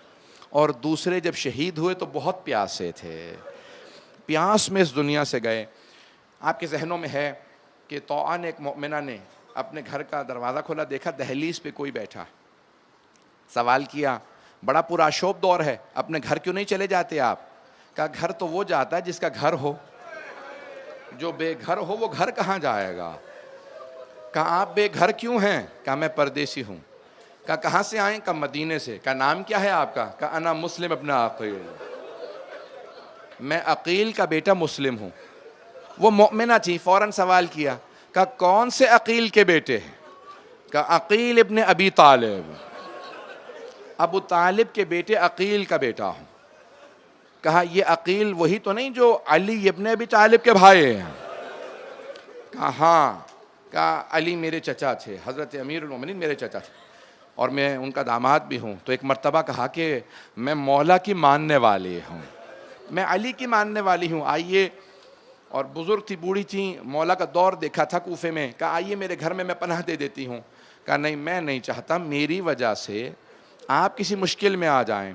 اور دوسرے جب شہید ہوئے تو بہت پیاسے تھے, پیاس میں اس دنیا سے گئے. آپ کے ذہنوں میں ہے کہ طوعا نے, ایک مومنہ نے اپنے گھر کا دروازہ کھولا, دیکھا دہلیز پہ کوئی بیٹھا, سوال کیا بڑا پرآشوب دور ہے, اپنے گھر کیوں نہیں چلے جاتے آپ؟ کہا گھر تو وہ جاتا ہے جس کا گھر ہو, جو بے گھر ہو وہ گھر کہاں جائے گا. کہا آپ بے گھر کیوں ہیں؟ کہا میں پردیسی ہوں. کہا کہاں سے آئیں؟ کہا مدینے سے. کہا نام کیا ہے آپ کا؟ کہا انا مسلم ابن عقیل, میں عقیل کا بیٹا مسلم ہوں. وہ مؤمنہ تھی, فوراً سوال کیا, کہا کون سے عقیل کے بیٹے ہیں؟ کہا عقیل ابن ابی طالب, ابو طالب کے بیٹے عقیل کا بیٹا ہوں. کہا یہ عقیل وہی تو نہیں جو علی ابن ابی طالب کے بھائی ہیں؟ کہا ہاں. کہا علی میرے چچا تھے, حضرت امیر المومنین میرے چچا تھے, اور میں ان کا داماد بھی ہوں. تو ایک مرتبہ کہا کہ میں مولا کی ماننے والی ہوں, میں علی کی ماننے والی ہوں, آئیے. اور بزرگ تھی, بوڑھی تھی, مولا کا دور دیکھا تھا کوفے میں. کہا آئیے میرے گھر میں پناہ دے دیتی ہوں. کہا نہیں میں نہیں چاہتا میری وجہ سے آپ کسی مشکل میں آ جائیں.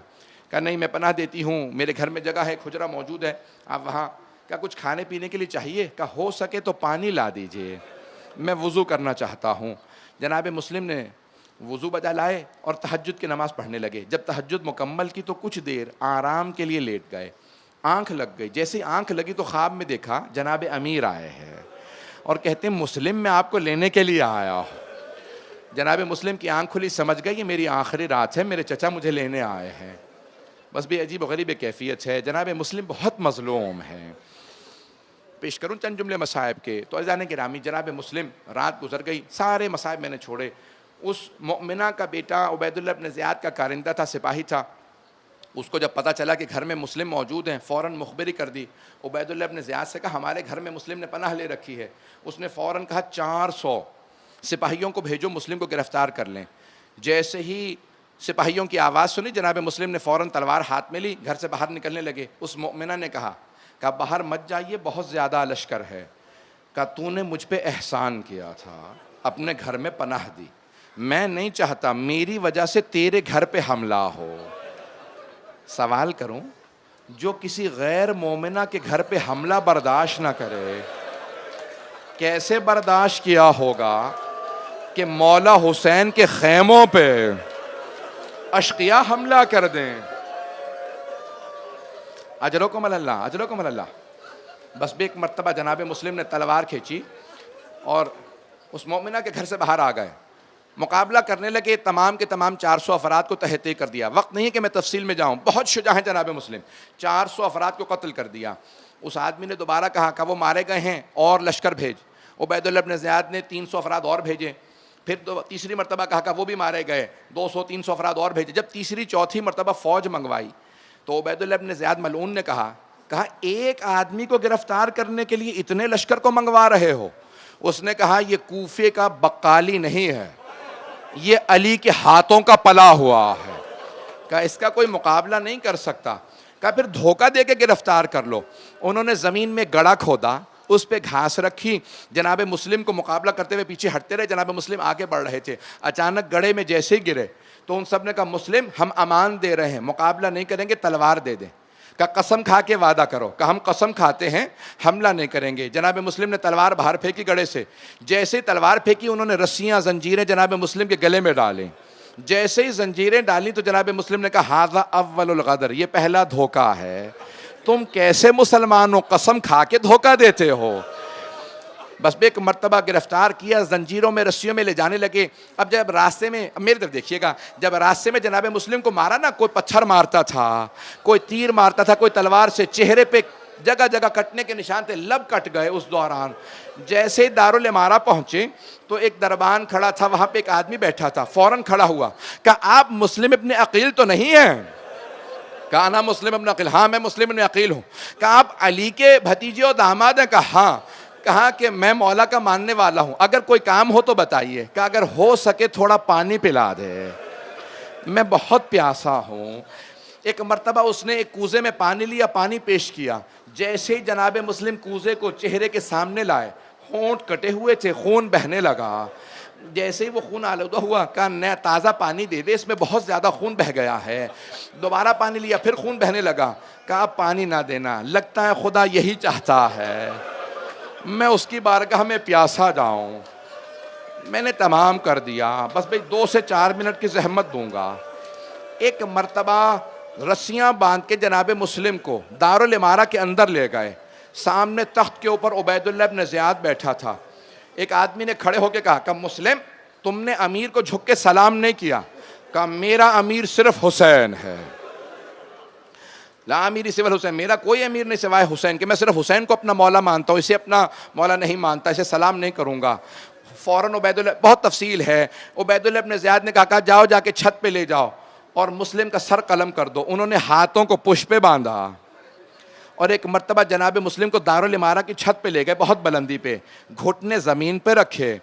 کہا نہیں میں پناہ دیتی ہوں, میرے گھر میں جگہ ہے, کھجرا موجود ہے, آپ وہاں. کہا کچھ کھانے پینے کے لیے چاہیے؟ کہا ہو سکے تو پانی لا دیجئے, میں وضو کرنا چاہتا ہوں. جناب مسلم نے وضو بجا لائے اور تہجد کی نماز پڑھنے لگے. جب تہجد مکمل کی تو کچھ دیر آرام کے لیے لیٹ گئے. آنکھ لگ گئی, جیسے آنکھ لگی تو خواب میں دیکھا جناب امیر آئے ہیں اور کہتے ہیں مسلم میں آپ کو لینے کے لیے آیا ہوں. جناب مسلم کی آنکھ کھلی, سمجھ گئی یہ میری آخری رات ہے, میرے چچا مجھے لینے آئے ہیں. بس بھی عجیب و غریب کیفیت ہے. جناب مسلم بہت مظلوم ہے. پیش کروں چند جملے مصائب کے. تو عزیزان گرامی, جناب مسلم رات گزر گئی, سارے مصائب میں نے چھوڑے. اس مؤمنہ کا بیٹا عبید اللہ بن زیاد کا کارندہ تھا, سپاہی تھا. اس کو جب پتہ چلا کہ گھر میں مسلم موجود ہیں, فوراً مخبری کر دی. عبید اللہ بن زیاد سے کہا ہمارے گھر میں مسلم نے پناہ لے رکھی ہے. اس نے فوراً کہا 400 سپاہیوں کو بھیجو, مسلم کو گرفتار کر لیں. جیسے ہی سپاہیوں کی آواز سنی, جناب مسلم نے فوراً تلوار ہاتھ میں لی, گھر سے باہر نکلنے لگے. اس مؤمنہ نے کہا باہر مت جائیے, بہت زیادہ لشکر ہے. کہا تو نے مجھ پہ احسان کیا تھا, اپنے گھر میں پناہ دی, میں نہیں چاہتا میری وجہ سے تیرے گھر پہ حملہ ہو. سوال کروں, جو کسی غیر مومنہ کے گھر پہ حملہ برداشت نہ کرے, کیسے برداشت کیا ہوگا کہ مولا حسین کے خیموں پہ اشقیاء حملہ کر دیں؟ اجرکم اللہ, اجرکم اللہ. بس بھی ایک مرتبہ جناب مسلم نے تلوار کھینچی اور اس مومنہ کے گھر سے باہر آ گئے. مقابلہ کرنے لگے, تمام کے تمام 400 افراد کو تہہ کر دیا. وقت نہیں کہ میں تفصیل میں جاؤں, بہت شجاع ہیں جناب مسلم. 400 افراد کو قتل کر دیا. اس آدمی نے دوبارہ کہا کہ وہ مارے گئے ہیں اور لشکر بھیج. عبید اللہ بن زیاد نے 300 افراد اور بھیجے. پھر تیسری مرتبہ کہا کہ وہ بھی مارے گئے, 200-300 افراد اور بھیجے. جب تیسری چوتھی مرتبہ فوج منگوائی تو عبید اللہ بن زیاد ملعون نے کہا ایک آدمی کو گرفتار کرنے کے لیے اتنے لشکر کو منگوا رہے ہو؟ اس نے کہا یہ کوفے کا بقالی نہیں ہے, یہ علی کے ہاتھوں کا پلا ہوا ہے. کہا اس کا کوئی مقابلہ نہیں کر سکتا. کہا پھر دھوکہ دے کے گرفتار کر لو. انہوں نے زمین میں گڑھا کھودا, اس پہ گھاس رکھی, جناب مسلم کو مقابلہ کرتے ہوئے پیچھے ہٹتے رہے. جناب مسلم آگے بڑھ رہے تھے. اچانک گڑھے میں جیسے ہی گرے تو ان سب نے کہا مسلم ہم امان دے رہے ہیں, مقابلہ نہیں کریں گے, تلوار دے دیں. کہا قسم کھا کے وعدہ کرو. کہا ہم قسم کھاتے ہیں حملہ نہیں کریں گے. جناب مسلم نے تلوار باہر پھینکی گڑھے سے. جیسے ہی تلوار پھینکی انہوں نے رسیاں زنجیریں جناب مسلم کے گلے میں ڈالیں. جیسے ہی زنجیریں ڈالیں تو جناب مسلم نے کہا ھذا اول الغدر, یہ پہلا دھوکہ ہے. تم کیسے مسلمان ہو, قسم کھا کے دھوکہ دیتے ہو. بس بھی ایک مرتبہ گرفتار کیا, زنجیروں میں رسیوں میں لے جانے لگے. اب جب راستے میں, اب میری طرف دیکھیے گا, جب راستے میں جناب مسلم کو مارا نا, کوئی پتھر مارتا تھا, کوئی تیر مارتا تھا, کوئی تلوار سے, چہرے پہ جگہ جگہ کٹنے کے نشان تھے, لب کٹ گئے اس دوران. جیسے ہی دارالامارہ پہنچے تو ایک دربان کھڑا تھا, وہاں پہ ایک آدمی بیٹھا تھا, فوراً کھڑا ہوا. کہا آپ مسلم ابن عقیل تو نہیں ہیں؟ کہا انا مسلم ابن عقیل, ہاں میں مسلم ابن عقیل ہوں. کہا آپ علی کے بھتیجے اور داماد ہیں؟ کہا ہاں. کہا کہ میں مولا کا ماننے والا ہوں، اگر کوئی کام ہو تو بتائیے، کہ اگر ہو سکے تھوڑا پانی پلا دے، میں بہت پیاسا ہوں۔ ایک مرتبہ اس نے ایک کوزے میں پانی لیا، پانی پیش کیا، جیسے ہی جناب مسلم کوزے کو چہرے کے سامنے لائے، ہونٹ کٹے ہوئے تھے، خون بہنے لگا۔ جیسے ہی وہ خون آلودہ ہوا، کہا نیا تازہ پانی دے دے، اس میں بہت زیادہ خون بہ گیا ہے۔ دوبارہ پانی لیا، پھر خون بہنے لگا، کہا پانی نہ دینا، لگتا ہے خدا یہی چاہتا ہے میں اس کی بارگاہ میں پیاسا جاؤں۔ میں نے تمام کر دیا، بس بھئی 2 سے 4 منٹ کی زحمت دوں گا۔ ایک مرتبہ رسیاں باندھ کے جناب مسلم کو دارالامارہ کے اندر لے گئے، سامنے تخت کے اوپر عبید اللہ بن زیاد بیٹھا تھا۔ ایک آدمی نے کھڑے ہو کے کہا کہ مسلم تم نے امیر کو جھک کے سلام نہیں کیا، کہا میرا امیر صرف حسین ہے، لا امیری سوال حسین، میرا کوئی امیر نہیں سوائے حسین، کہ میں صرف حسین کو اپنا مولا مانتا ہوں، اسے اپنا مولا نہیں مانتا، اسے سلام نہیں کروں گا۔ فوراً عبید اللہ، بہت تفصیل ہے، عبید اللہ بن زیاد نے کہا جاؤ جا کے چھت پہ لے جاؤ اور مسلم کا سر قلم کر دو۔ انہوں نے ہاتھوں کو پشت پہ باندھا اور ایک مرتبہ جناب مسلم کو دارالامارہ کی چھت پہ لے گئے، بہت بلندی پہ، گھٹنے زمین پہ رکھے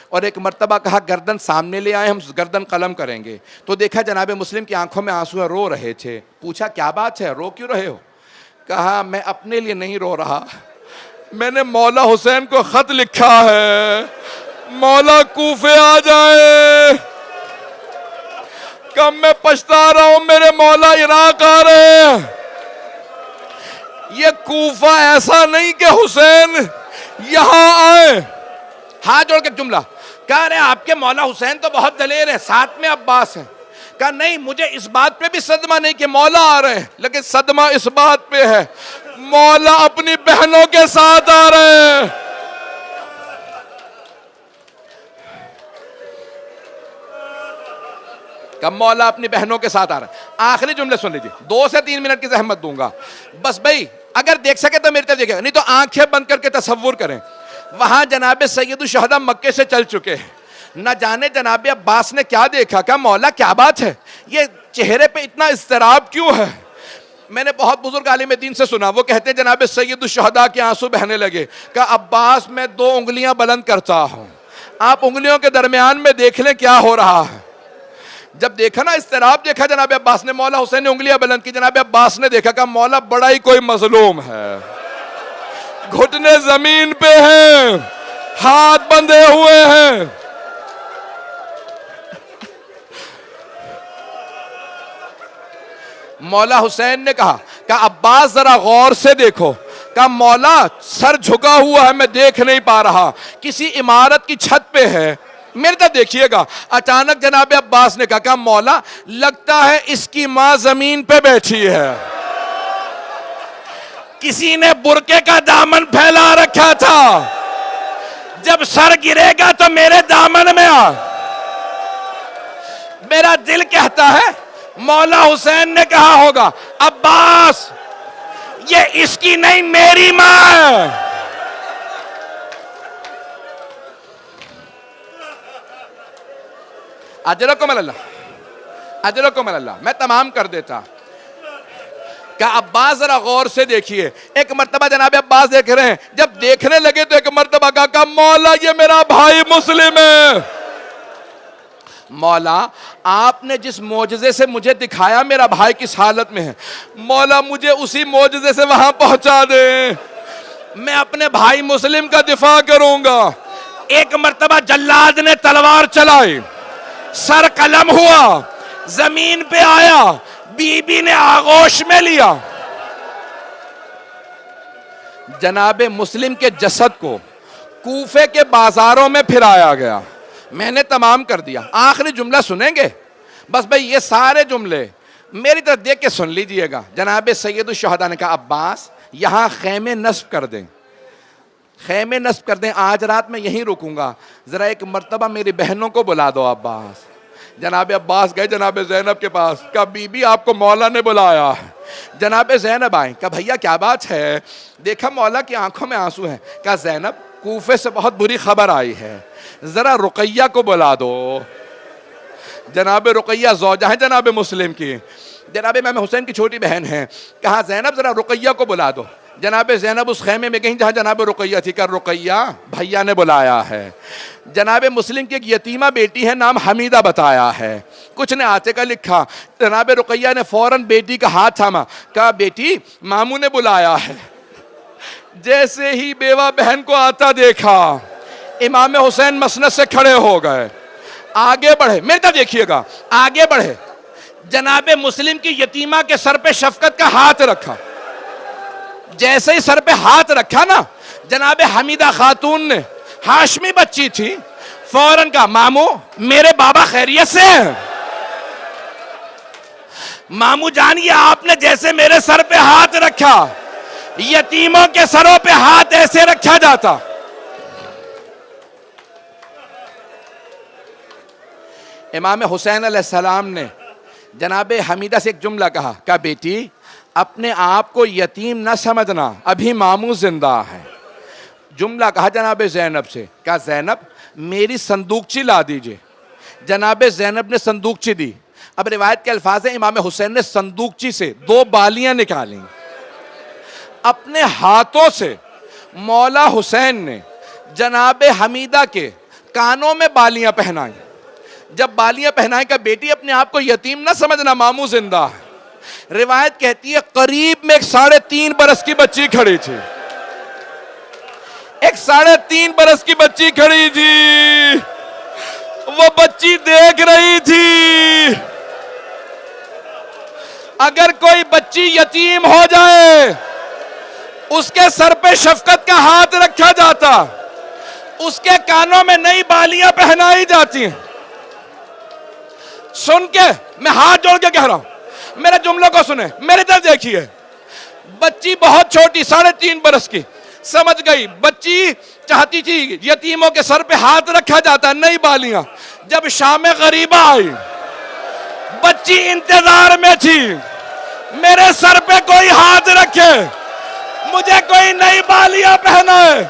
اور ایک مرتبہ کہا گردن سامنے لے آئے، ہم گردن قلم کریں گے۔ تو دیکھا جناب مسلم کی آنکھوں میں آنسو ہیں، رو رہے تھے۔ پوچھا کیا بات ہے، رو کیوں رہے ہو؟ کہا میں اپنے لیے نہیں رو رہا، میں نے مولا حسین کو خط لکھا ہے، مولا کوفے آ جائے، کب میں پچھتا رہا ہوں میرے مولا عراق آ رہے ہیں۔ یہ کوفہ ایسا نہیں کہ حسین یہاں آئے۔ ہاتھ جوڑ کے جملہ کہہ رہے ہیں آپ کے مولا حسین تو بہت دلیر ہیں، ساتھ میں عباس ہیں۔ کہا نہیں، مجھے اس بات پہ بھی صدمہ نہیں کہ مولا آ رہے ہیں، لیکن صدمہ اس بات پہ ہے مولا اپنی بہنوں کے ساتھ آ رہے ہیں۔ کہ مولا اپنی بہنوں کے ساتھ آ رہا ہے۔ آخری جملے سن لیجیے، 2 سے 3 منٹ کی زحمت دوں گا بس بھائی، اگر دیکھ سکے تو میری طرف دیکھیں، نہیں تو آنکھیں بند کر کے تصور کریں۔ وہاں جناب سید الشہداء مکے سے چل چکے ہیں، نہ جانے جناب عباس نے کیا دیکھا، کہا مولا کیا بات ہے، یہ چہرے پہ اتنا اضطراب کیوں ہے؟ میں نے بہت بزرگ عالم دین سے سنا، وہ کہتے ہیں جناب سید الشہداء کے آنسو بہنے لگے۔ کہا عباس میں 2 انگلیاں بلند کرتا ہوں، آپ انگلیوں کے درمیان میں دیکھ لیں کیا ہو رہا ہے۔ جب دیکھا نا اضطراب دیکھا جناب عباس نے، مولا حسین نے انگلیاں بلند کی، جناب عباس نے دیکھا کہ مولا بڑا ہی کوئی مظلوم ہے، گھٹنے زمین پہ ہیں، ہاتھ بندھے ہوئے ہیں۔ مولا حسین نے کہا کہ عباس ذرا غور سے دیکھو، کہا مولا سر جھکا ہوا ہے، میں دیکھ نہیں پا رہا، کسی عمارت کی چھت پہ ہے، میرے طرف دیکھیے گا۔ اچانک جناب عباس نے کہا مولا لگتا ہے اس کی ماں زمین پہ بیٹھی ہے، کسی نے برقعے کا دامن پھیلا رکھا تھا، جب سر گرے گا تو میرے دامن میں آ۔ میرا دل کہتا ہے مولا حسین نے کہا ہوگا عباس یہ اس کی نہیں میری ماں ہے۔ اجرکم اللہ، اجرکم اللہ، میں تمام کر دیتا کہ عباس ذرا غور سے دیکھیے۔ ایک مرتبہ جناب عباس دیکھ رہے ہیں، جب دیکھنے لگے تو ایک مرتبہ کہا مولا یہ میرا بھائی مسلم ہے، مولا آپ نے جس معجزے سے مجھے دکھایا میرا بھائی کس حالت میں ہے، مولا مجھے اسی معجزے سے وہاں پہنچا دیں، میں اپنے بھائی مسلم کا دفاع کروں گا۔ ایک مرتبہ جلاد نے تلوار چلائی، سر قلم ہوا، زمین پہ آیا، بی بی نے آغوش میں لیا، جناب مسلم کے جسد کو کوفے کے بازاروں میں پھرایا گیا۔ میں نے تمام کر دیا۔ آخری جملہ سنیں گے بس بھئی، یہ سارے جملے میری طرف دیکھ کے سن لیجئے گا۔ جناب سید الشہداء نے کہا عباس یہاں خیمے نصب کر دیں، خیمے نصب کر دیں، آج رات میں یہیں رکوں گا، ذرا ایک مرتبہ میری بہنوں کو بلا دو عباس۔ جناب عباس گئے جناب زینب کے پاس، کہا بی بی آپ کو مولا نے بلایا۔ جناب زینب آئیں، کہا بھیا کیا بات ہے؟ دیکھا مولا کی آنکھوں میں آنسو ہیں۔ کہا زینب کوفے سے بہت بری خبر آئی ہے، ذرا رقیہ کو بلا دو۔ جناب رقیہ زوجہ ہیں جناب مسلم کی، جناب امام حسین کی چھوٹی بہن ہیں۔ کہا زینب ذرا رقیہ کو بلا دو۔ جناب زینب اس خیمے میں گئیں جہاں جناب رقیہ تھی، کہ رقیہ بھیا نے بلایا ہے۔ جناب مسلم کی ایک یتیمہ بیٹی ہے، نام حمیدہ بتایا ہے، کچھ نے آتے کا لکھا۔ جناب رقیہ نے فوراً بیٹی کا ہاتھ تھاما، کہا بیٹی ماموں نے بلایا ہے۔ جیسے ہی بیوہ بہن کو آتا دیکھا، امام حسین مسند سے کھڑے ہو گئے، آگے بڑھے، میرے طرف دیکھیے گا، آگے بڑھے، جناب مسلم کی یتیمہ کے سر پہ شفقت کا ہاتھ رکھا۔ جیسے ہی سر پہ ہاتھ رکھا نا، جناب حمیدہ خاتون نے، ہاشمی بچی تھی، فوراً کہا ماموں میرے بابا خیریت سے ہیں؟ ماموں جانیے آپ نے جیسے میرے سر پہ ہاتھ رکھا، یتیموں کے سروں پہ ہاتھ ایسے رکھا جاتا۔ امام حسین علیہ السلام نے جناب حمیدہ سے ایک جملہ کہا، کہا بیٹی اپنے آپ کو یتیم نہ سمجھنا، ابھی ماموں زندہ ہے۔ جملہ کہا جناب زینب سے، کہا زینب میری صندوقچی لا دیجئے۔ جناب زینب نے صندوقچی دی۔ اب روایت کے الفاظ ہیں، امام حسین نے صندوقچی سے 2 بالیاں نکالیں، اپنے ہاتھوں سے مولا حسین نے جناب حمیدہ کے کانوں میں بالیاں پہنائیں۔ جب بالیاں پہنائیں کہ بیٹی اپنے آپ کو یتیم نہ سمجھنا، ماموں زندہ ہے۔ روایت کہتی ہے قریب میں ایک 3.5 برس کی بچی کھڑی تھی، ایک 3.5 برس کی بچی کھڑی تھی، وہ بچی دیکھ رہی تھی اگر کوئی بچی یتیم ہو جائے اس کے سر پہ شفقت کا ہاتھ رکھا جاتا، اس کے کانوں میں نئی بالیاں پہنائی جاتی ہیں۔ سن کے میں ہاتھ جوڑ کے کہہ رہا ہوں، میرے جملوں کو سنیں، میرے طرف دیکھیے۔ بچی بہت چھوٹی 3.5 برس کی، سمجھ گئی، بچی چاہتی تھی یتیموں کے سر پہ ہاتھ رکھا جاتا، نئی بالیاں۔ جب شام غریبہ آئی، بچی انتظار میں تھی میرے سر پہ کوئی ہاتھ رکھے، مجھے کوئی نئی بالیاں پہنائے۔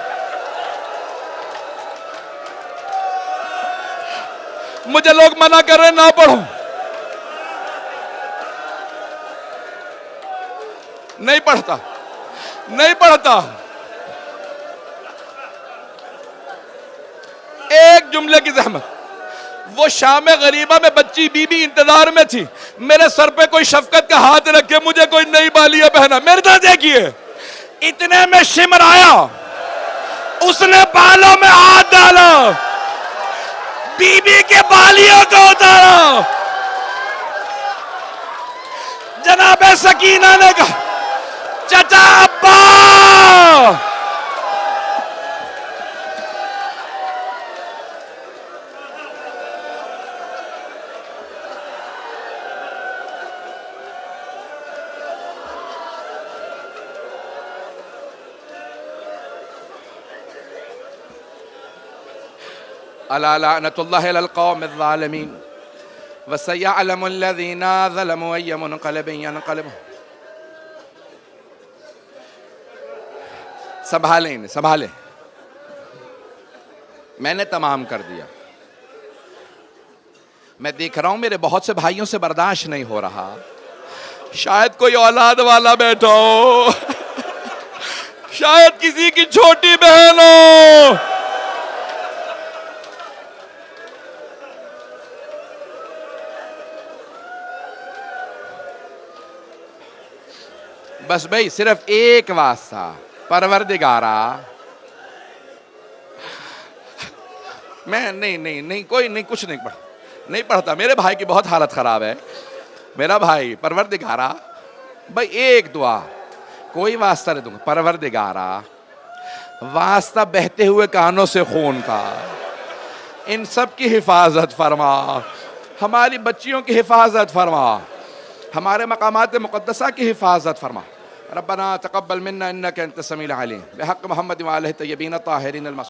مجھے لوگ منع کر رہے نہ پڑھو، نہیں پڑھتا، نہیں پڑھتا۔ ایک جملے کی زحمت، وہ شام غریبہ میں بچی بی بی انتظار میں تھی میرے سر پہ کوئی شفقت کا ہاتھ رکھے، مجھے کوئی نئی بالیاں پہنا۔ میرے طرح دیکھیے، اتنے میں شمر آیا، اس نے بالوں میں ہاتھ ڈالا، بی بی کے بالیوں کو اتارا۔ جناب سکینہ نے کہا چچا ابا، الا لعنت اللہ علی القوم الظالمین وسیعلم الذین ظلموا ای منقلب ینقلبون۔ سنبھالیں انہیں، سنبھالیں، میں نے تمام کر دیا۔ میں دیکھ رہا ہوں میرے بہت سے بھائیوں سے برداشت نہیں ہو رہا، شاید کوئی اولاد والا بیٹھا ہو، شاید کسی کی چھوٹی بہن ہو۔ بس بھائی صرف ایک واسطہ، پروردگارا، میں نہیں کوئی نہیں، کچھ نہیں پڑھتا، میرے بھائی کی بہت حالت خراب ہے، میرا بھائی، پروردگارا، بھائی ایک دعا، کوئی واسطہ نہیں دوں گا، پروردگارا واسطہ بہتے ہوئے کانوں سے خون کا، ان سب کی حفاظت فرما، ہماری بچیوں کی حفاظت فرما، ہمارے مقامات مقدسہ کی حفاظت فرما۔ ربنا تقبل منا انك انت السميع العليم بحق محمد وآله الطيبين الطاهرين المعصومين۔